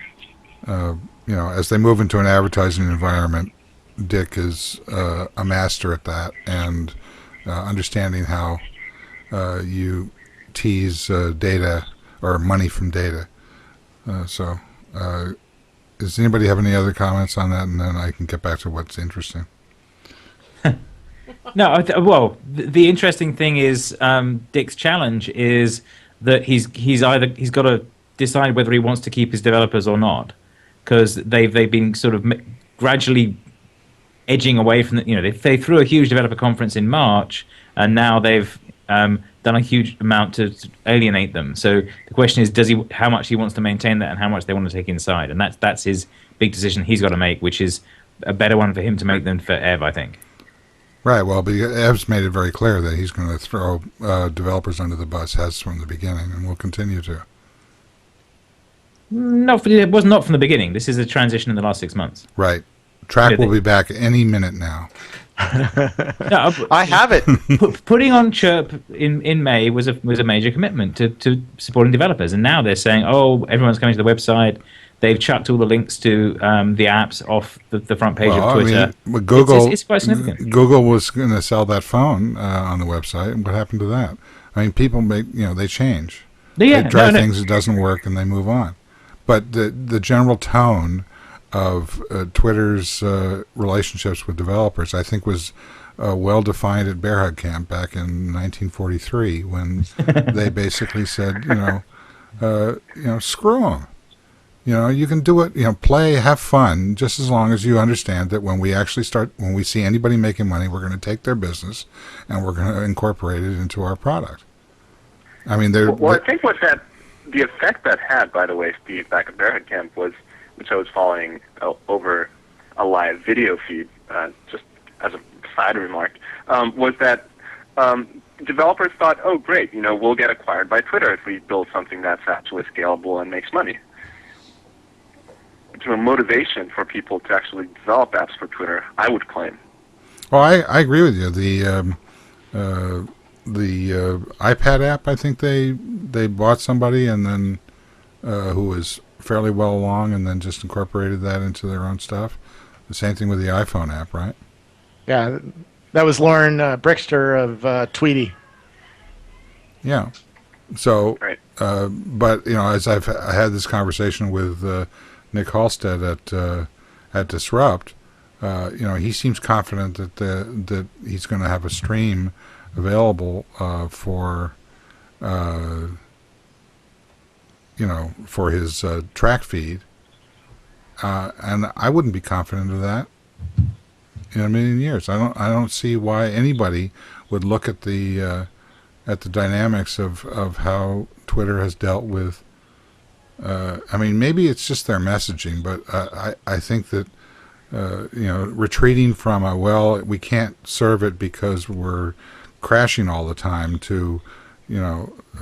As they move into an advertising environment, Dick is a master at that, and understanding how you tease data or money from data. Does anybody have any other comments on that? And then I can get back to what's interesting. No, the interesting thing is Dick's challenge is that he's got to decide whether he wants to keep his developers or not, because they've been sort of gradually edging away from they threw a huge developer conference in March, and now they've done a huge amount to alienate them. So the question is, how much he wants to maintain that, and how much they want to take inside, and that's his big decision he's got to make, which is a better one for him to make than for Ev, I think. Right. Well, but Ev's made it very clear that he's going to throw developers under the bus, has from the beginning, and will continue to. It was not from the beginning. This is a transition in the last 6 months. Right. Track will be back any minute now. No, I have it. Putting on Chirp in May was a major commitment to supporting developers, and now they're saying, oh, everyone's coming to the website. They've chucked all the links to the apps off the front page of Twitter. I mean, Google, it's quite significant. Google was going to sell that phone on the website, and what happened to that? I mean, people they change. Yeah, They try no. things, it doesn't work, and they move on. But the general tone of Twitter's relationships with developers, I think, was well defined at Bear Hug Camp back in 1943, when they basically said, screw them. You can do it, play, have fun, just as long as you understand that when we see anybody making money, we're going to take their business and we're going to incorporate it into our product. I mean, I think the effect that had, by the way, Steve, back at Bear Hug Camp was, which I was following over a live video feed, just as a side remark, was that developers thought, oh, great, we'll get acquired by Twitter if we build something that's actually scalable and makes money. To a motivation for people to actually develop apps for Twitter, I would claim. Well, I agree with you. The iPad app, I think they bought somebody and then who was fairly well along, and then just incorporated that into their own stuff. The same thing with the iPhone app, right? Yeah, that was Lauren Brickster of Tweety. Yeah. So, right. But as I had this conversation with Nick Halstead at Disrupt, he seems confident that he's going to have a stream available for his track feed, and I wouldn't be confident of that in a million years. I don't see why anybody would look at the dynamics of how Twitter has dealt with. Maybe it's just their messaging, but I think that retreating from we can't serve it because we're crashing all the time to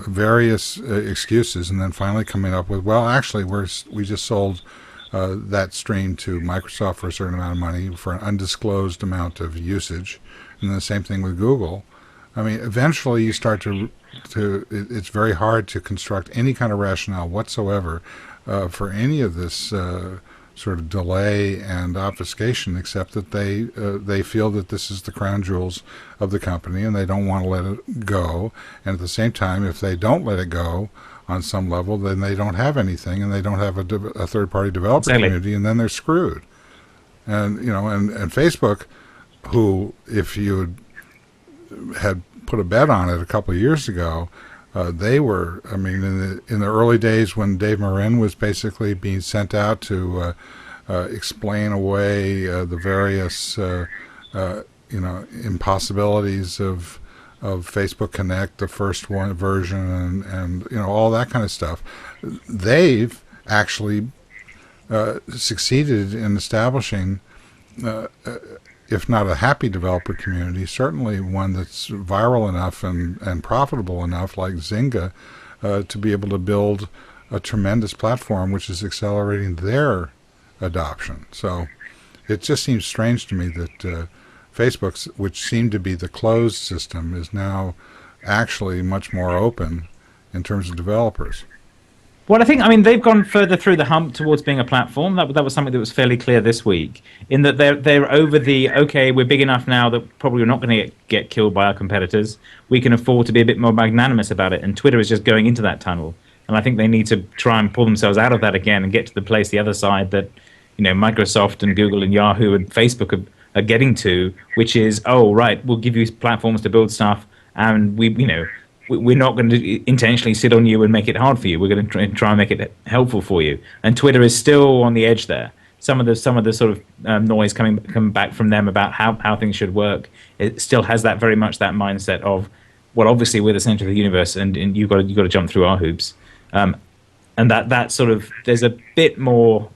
various excuses, and then finally coming up with, well, actually we just sold that stream to Microsoft for a certain amount of money for an undisclosed amount of usage, and the same thing with Google. Eventually you start to it's very hard to construct any kind of rationale whatsoever for any of this sort of delay and obfuscation, except that they feel that this is the crown jewels of the company and they don't want to let it go. And at the same time, if they don't let it go on some level, then they don't have anything, and they don't have a third-party developer community, and then they're screwed. And and Facebook, who, if you had put a bet on it a couple of years ago, they were, in the early days when Dave Marin was basically being sent out to explain away the various impossibilities of Facebook Connect, the first version, and all that kind of stuff. They've actually succeeded in establishing, if not a happy developer community, certainly one that's viral enough and profitable enough, like Zynga, to be able to build a tremendous platform which is accelerating their adoption. So it just seems strange to me that Facebook, which seemed to be the closed system, is now actually much more open in terms of developers. Well, I think, they've gone further through the hump towards being a platform. That was something that was fairly clear this week, in that they're over the, okay, we're big enough now that probably we're not going to get killed by our competitors. We can afford to be a bit more magnanimous about it, and Twitter is just going into that tunnel. And I think they need to try and pull themselves out of that again and get to the place, the other side, that Microsoft and Google and Yahoo and Facebook are getting to, which is, oh, right, we'll give you platforms to build stuff, and we're not going to intentionally sit on you and make it hard for you. We're going to try and make it helpful for you. And Twitter is still on the edge there. Some of the sort of noise coming back from them about how things should work, it still has that very much that mindset of, well, obviously we're the center of the universe, and you've got to jump through our hoops. And that sort of, there's a bit more,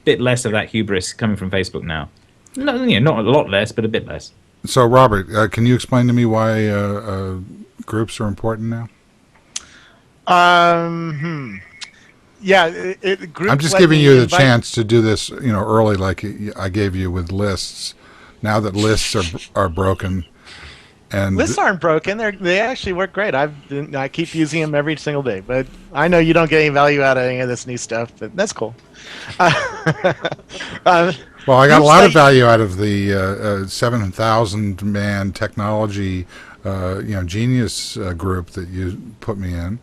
bit less of that hubris coming from Facebook now. No, not a lot less, but a bit less. So, Robert, can you explain to me why groups are important now? Yeah, groups. I'm just giving you the chance to do this, early, like I gave you with lists. Now that lists are broken, and lists aren't broken. They actually work great. I keep using them every single day. But I know you don't get any value out of any of this new stuff. But that's cool. Well, I got a lot of value out of the 7,000-man technology, genius group that you put me in.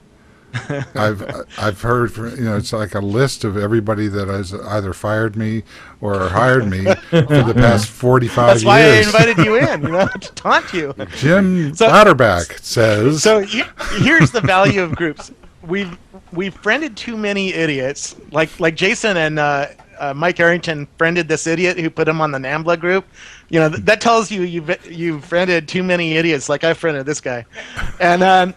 I've heard, it's like a list of everybody that has either fired me or hired me for the past 45 That's years. why I invited you in, to taunt you. Jim Latterback says. So here's the value of groups. We've friended too many idiots, like Jason and Mike Arrington friended this idiot who put him on the NAMBLA group. That tells you you've friended too many idiots. Like I friended this guy, and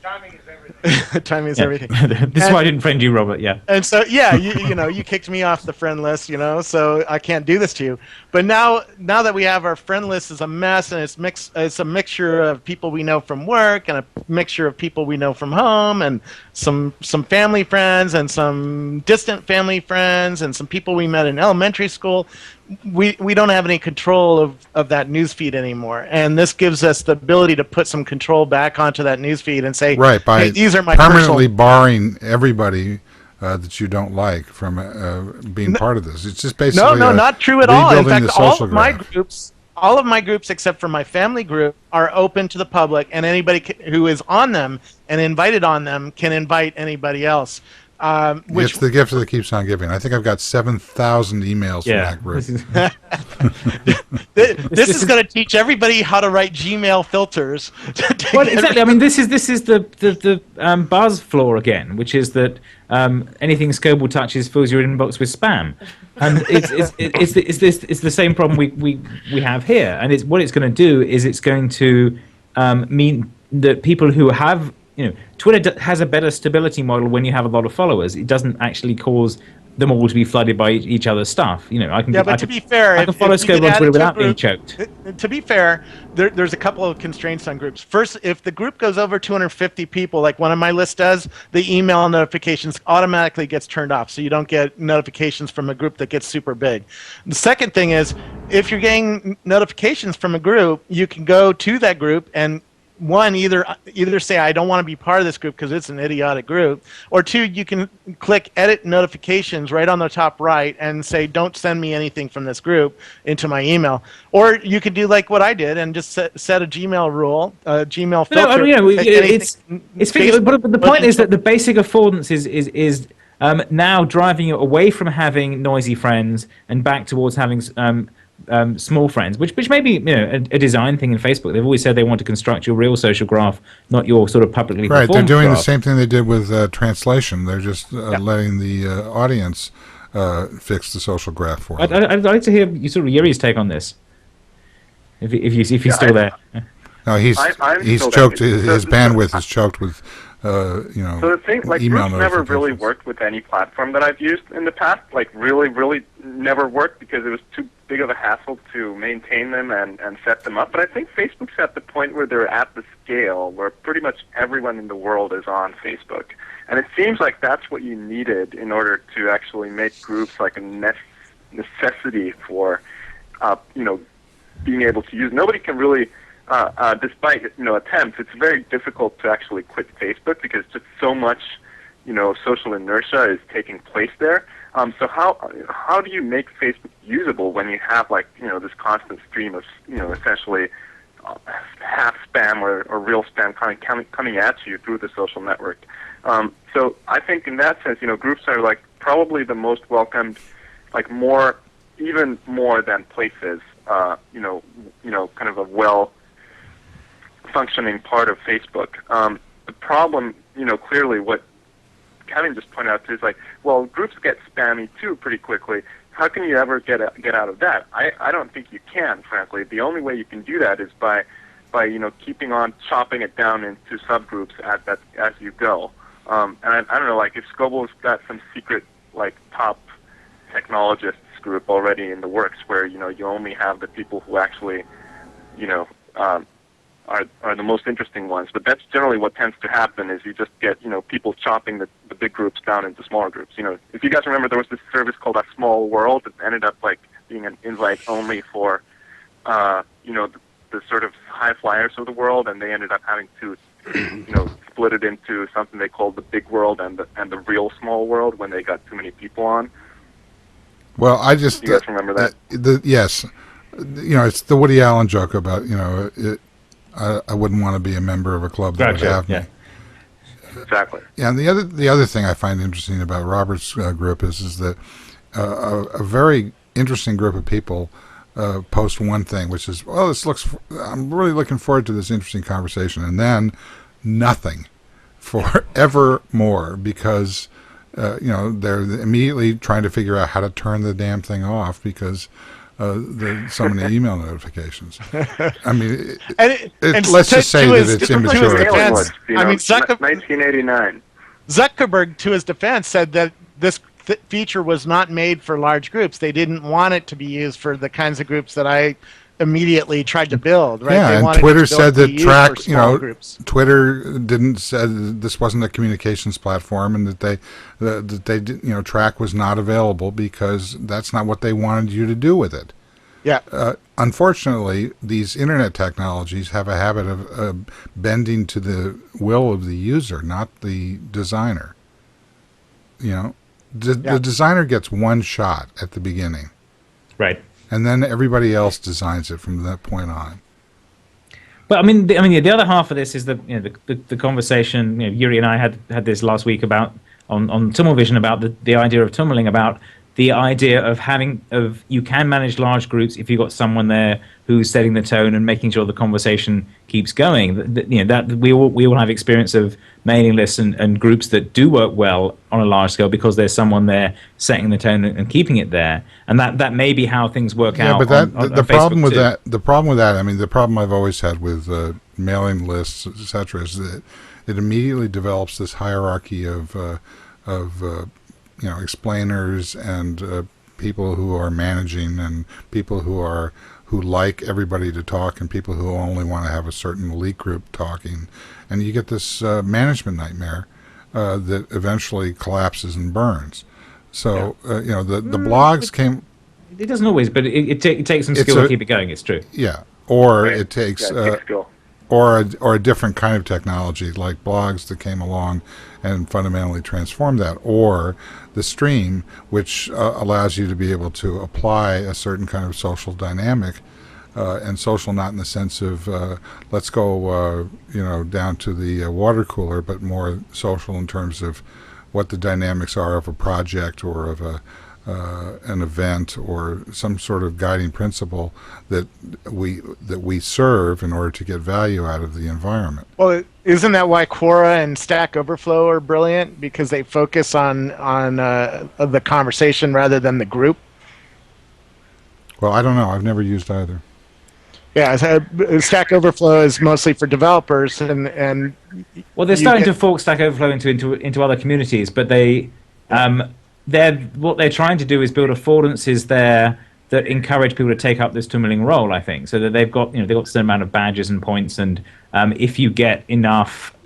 Timing is everything. timing is everything. This is why I didn't friend you, Robert. Yeah. And so, yeah, you kicked me off the friend list, so I can't do this to you. But now that we have our friend list is a mess, and it's a mixture of people we know from work and a mixture of people we know from home, and some family friends and some distant family friends and some people we met in elementary school. We don't have any control of that newsfeed anymore, and this gives us the ability to put some control back onto that newsfeed and say, right, by hey, these are my permanently personal... barring everybody that you don't like from being part of this. It's just basically no, not true at all. In rebuilding fact, the all social of my graph. groups, except for my family group, are open to the public, and anybody who is on them and invited on them can invite anybody else. It's the gift that keeps on giving. I think I've got 7,000 emails from that group. This is going to teach everybody how to write Gmail filters. Well, exactly. I mean, this is the buzz flaw again, which is that anything Scoble touches fills your inbox with spam, and it's the same problem we have here. And what it's going to do is it's going to mean that people who have Twitter has a better stability model when you have a lot of followers. It doesn't actually cause them all to be flooded by each other's stuff. I can. To be fair, I can follow Scoble on Twitter without being choked. To be fair, there's a couple of constraints on groups. First, if the group goes over 250 people, like one of my lists does, the email notifications automatically gets turned off, so you don't get notifications from a group that gets super big. The second thing is, if you're getting notifications from a group, you can go to that group and either say I don't want to be part of this group because it's an idiotic group, or two, you can click edit notifications right on the top right and say don't send me anything from this group into my email. Or you could do like what I did and just set a Gmail rule, a Gmail filter. It's but the point is that the basic affordance is now driving you away from having noisy friends and back towards having small friends, which may be a design thing in Facebook. They've always said they want to construct your real social graph, not your sort of publicly right. performed They're doing graph. the same thing they did with translation. They're just letting the audience fix the social graph for them. I'd like to hear Jryi's take on this, if he's still there. No, he's choked. His bandwidth is choked with So the thing, email groups never really notifications. worked with any platform that I've used in the past. Really never worked because it was too big of a hassle to maintain them and set them up. But I think Facebook's at the point where they're at the scale where pretty much everyone in the world is on Facebook. And it seems like that's what you needed in order to actually make groups like a necessity for, being able to use. Nobody can really... despite attempts, it's very difficult to actually quit Facebook because just so much social inertia is taking place there. So how do you make Facebook usable when you have this constant stream of essentially half spam or real spam coming at you through the social network? So I think in that sense, groups are probably the most welcomed, even more than places. Kind of a functioning part of Facebook. The problem, clearly what Kevin just pointed out is groups get spammy too pretty quickly. How can you ever get out of that? I don't think you can, frankly. The only way you can do that is by keeping on chopping it down into subgroups as you go. And I don't know, if Scoble's got some secret top technologists group already in the works where you only have the people who actually are the most interesting ones. But that's generally what tends to happen is you just get, people chopping the big groups down into smaller groups. If you guys remember, there was this service called A Small World that ended up being an invite only for, the sort of high flyers of the world, and they ended up having to, split it into something they called the big world and the real small world when they got too many people on. Well, I just... You guys remember that? Yes. It's the Woody Allen joke about, I wouldn't want to be a member of a club that would have me. Exactly. Yeah, and the other thing I find interesting about Robert's group is that a very interesting group of people post one thing, which is, well, I'm really looking forward to this interesting conversation, and then nothing forevermore because they're immediately trying to figure out how to turn the damn thing off because there's so many email notifications. I mean, let's just say that it's immature. Mailing list, I mean, 1989. Zuckerberg, to his defense, said that this feature was not made for large groups. They didn't want it to be used for the kinds of groups that I immediately tried to build. Right? Yeah, they and Twitter said that groups. Twitter didn't said this wasn't a communications platform, and that Track was not available because that's not what they wanted you to do with it. Yeah. Unfortunately, these internet technologies have a habit of bending to the will of the user, not the designer. The designer gets one shot at the beginning. Right. And then everybody else designs it from that point on. But I mean, the other half of this is the conversation. Jryi and I had this last week about on Tummel Vision about the idea of tummeling, about the idea of you can manage large groups if you've got someone there who's setting the tone and making sure the conversation keeps going. That we all have experience of mailing lists and groups that do work well on a large scale because there's someone there setting the tone and keeping it there, and that may be how things work out. Yeah, but the problem with that, the problem I've always had with mailing lists, etc., is that it immediately develops this hierarchy of explainers and people who are managing and people who like everybody to talk and people who only want to have a certain elite group talking, and you get this management nightmare that eventually collapses and burns. So the blogs came. It doesn't always, but it takes some skill to keep it going. It's true. Yeah, or Right. it takes skill. or a different kind of technology like blogs that came along and fundamentally transformed that, or the stream, which allows you to be able to apply a certain kind of social dynamic, and social not in the sense of let's go down to the water cooler, but more social in terms of what the dynamics are of a project or of an event or some sort of guiding principle that we serve in order to get value out of the environment. Well, isn't that why Quora and Stack Overflow are brilliant? Because they focus on the conversation rather than the group. Well, I don't know. I've never used either. Yeah, Stack Overflow is mostly for developers, and well, they're starting to fork Stack Overflow into other communities, but what they're trying to do is build affordances there that encourage people to take up this tummeling role, I think, so that they've got a certain amount of badges and points, and if you get enough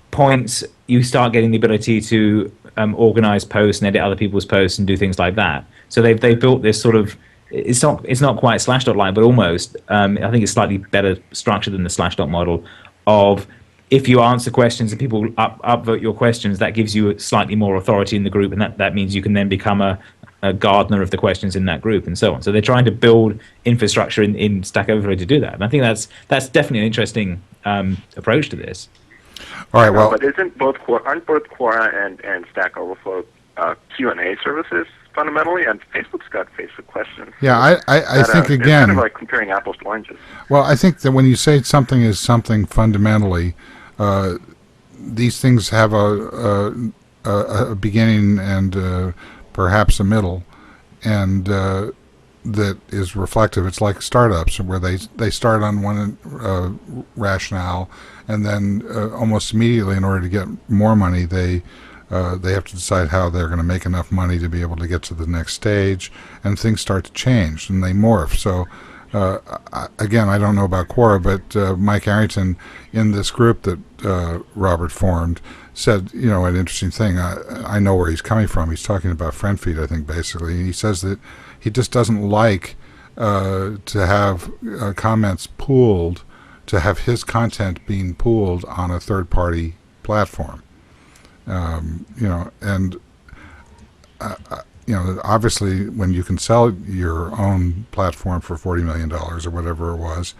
points, you start getting the ability to organize posts and edit other people's posts and do things like that. So they've built this sort of, it's not quite Slashdot-like, but almost. I think it's slightly better structured than the Slashdot model of, if you answer questions and people upvote your questions, that gives you slightly more authority in the group, and that means you can then become a gardener of the questions in that group, and so on. So they're trying to build infrastructure in Stack Overflow to do that, and I think that's definitely an interesting approach to this. All right, well, but aren't both Quora and Stack Overflow Q&A services fundamentally? And Facebook's got Facebook questions. Yeah, I think again, it's kind of like comparing apples to oranges. Well, I think that when you say something is something fundamentally, these things have a beginning and perhaps a middle, and that is reflective. It's like startups where they start on one rationale, and then almost immediately, in order to get more money, they have to decide how they're going to make enough money to be able to get to the next stage, and things start to change and they morph. So again, I don't know about Quora, but Mike Arrington in this group that Robert formed said, an interesting thing. I know where he's coming from. He's talking about FriendFeed, I think, basically. He says that he just doesn't like to have comments pooled, to have his content being pooled on a third-party platform. Obviously, when you can sell your own platform for $40 million or whatever it was,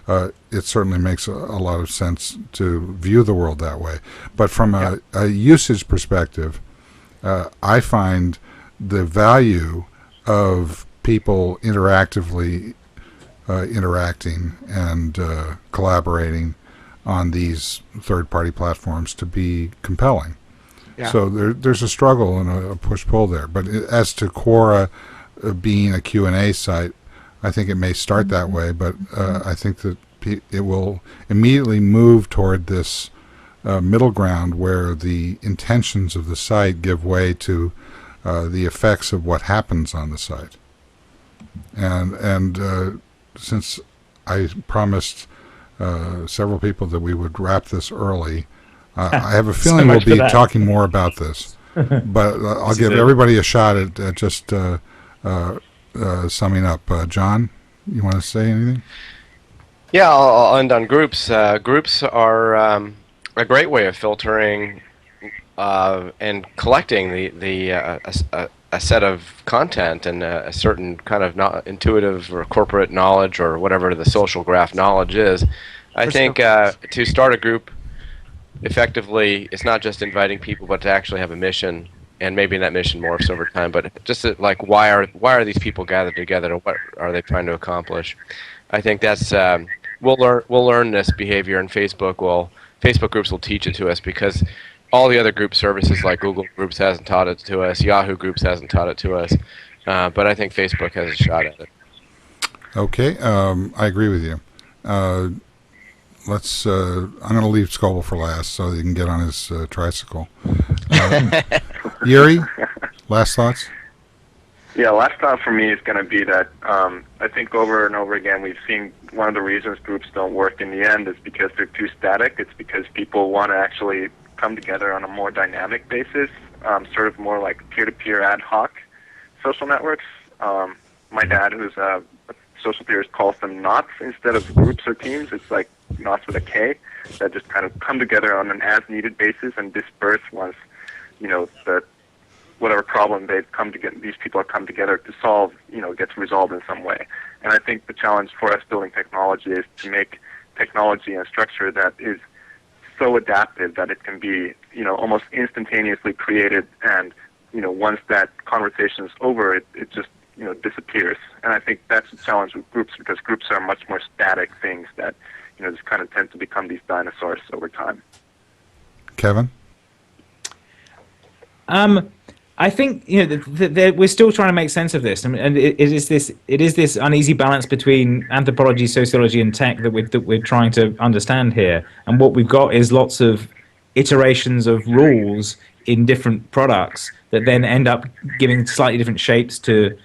it certainly makes a lot of sense to view the world that way. But from a usage perspective, I find the value of people interactively interacting and collaborating on these third-party platforms to be compelling. Yeah. So there's a struggle and a push-pull there. But as to Quora being a Q&A site, I think it may start that way, but I think that it will immediately move toward this middle ground where the intentions of the site give way to the effects of what happens on the site. And since I promised several people that we would wrap this early, I have a feeling we'll be talking more about this. But I'll give everybody a shot at just summing up. John, you want to say anything? Yeah, I'll end on groups. Groups are a great way of filtering and collecting a set of content and a certain kind of intuitive or corporate knowledge or whatever the social graph knowledge is. I think to start a group effectively, it's not just inviting people, but to actually have a mission, and maybe that mission morphs over time. But just like why are these people gathered together, and what are they trying to accomplish? I think that's we'll learn this behavior, and Facebook groups will teach it to us, because all the other group services like Google Groups hasn't taught it to us, Yahoo Groups hasn't taught it to us, but I think Facebook has a shot at it. Okay, I agree with you. I'm going to leave Scoble for last so he can get on his tricycle. Jryi, last thoughts? Yeah, last thought for me is going to be that I think over and over again we've seen one of the reasons groups don't work in the end is because they're too static. It's because people want to actually come together on a more dynamic basis, sort of more like peer-to-peer ad hoc social networks. My dad, who's a social theorist, calls them knots instead of groups or teams. It's like knots with a K that just kind of come together on an as-needed basis and disperse once, whatever problem these people have come together to solve, gets resolved in some way. And I think the challenge for us building technology is to make technology a structure that is so adaptive that it can be, almost instantaneously created, and, once that conversation is over, it just, disappears. And I think that's the challenge with groups, because groups are much more static things that, just kind of tend to become these dinosaurs over time. Kevin? I think we're still trying to make sense of this, and it is this uneasy balance between anthropology, sociology, and tech that we're trying to understand here. And what we've got is lots of iterations of rules in different products that then end up giving slightly different shapes to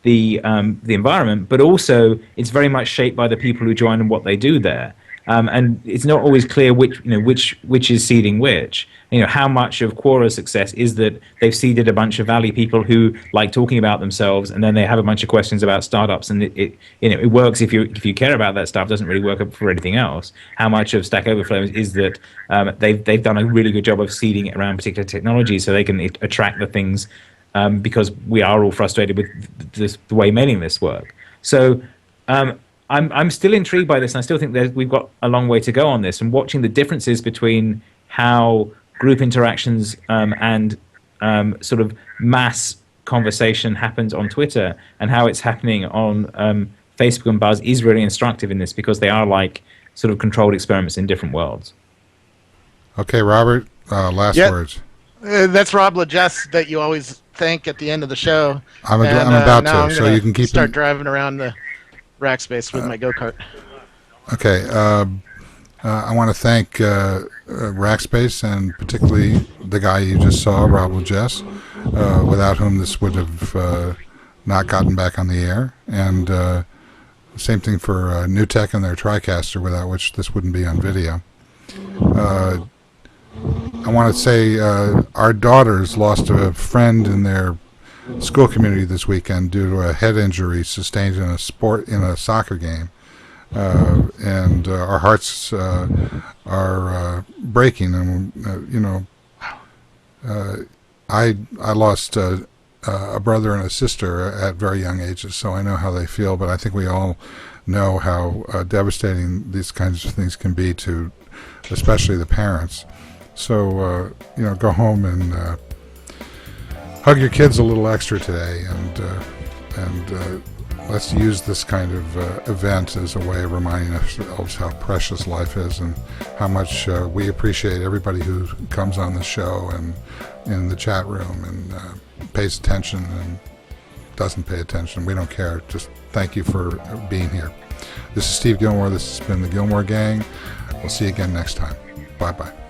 the environment. But also, it's very much shaped by the people who join and what they do there. And it's not always clear which is seeding which. How much of Quora's success is that they've seeded a bunch of Valley people who like talking about themselves, and then they have a bunch of questions about startups, and it works if you care about that stuff. Doesn't really work for anything else. How much of Stack Overflow is that they've done a really good job of seeding it around particular technology, so they can attract the things, because we are all frustrated with the way mailing lists work. So. I'm still intrigued by this, and I still think that we've got a long way to go on this. And watching the differences between how group interactions and sort of mass conversation happens on Twitter and how it's happening on Facebook and Buzz is really instructive in this, because they are like sort of controlled experiments in different worlds. Okay, Robert, last words. That's Rob Legess that you always thank at the end of the show. I'm about to, so you can keep start driving around the Rackspace with my go-kart. Okay. I want to thank Rackspace, and particularly the guy you just saw, Rob Legess, without whom this would have not gotten back on the air. And same thing for NewTek and their TriCaster, without which this wouldn't be on video. I want to say our daughters lost a friend in their school community this weekend due to a head injury sustained in a soccer game, and our hearts are breaking. And I lost a brother and a sister at very young ages, so I know how they feel. But I think we all know how devastating these kinds of things can be to, especially the parents. So go home and hug your kids a little extra today, and let's use this kind of event as a way of reminding ourselves how precious life is and how much we appreciate everybody who comes on the show and in the chat room and pays attention and doesn't pay attention. We don't care. Just thank you for being here. This is Steve Gillmor. This has been the Gillmor Gang. We'll see you again next time. Bye-bye.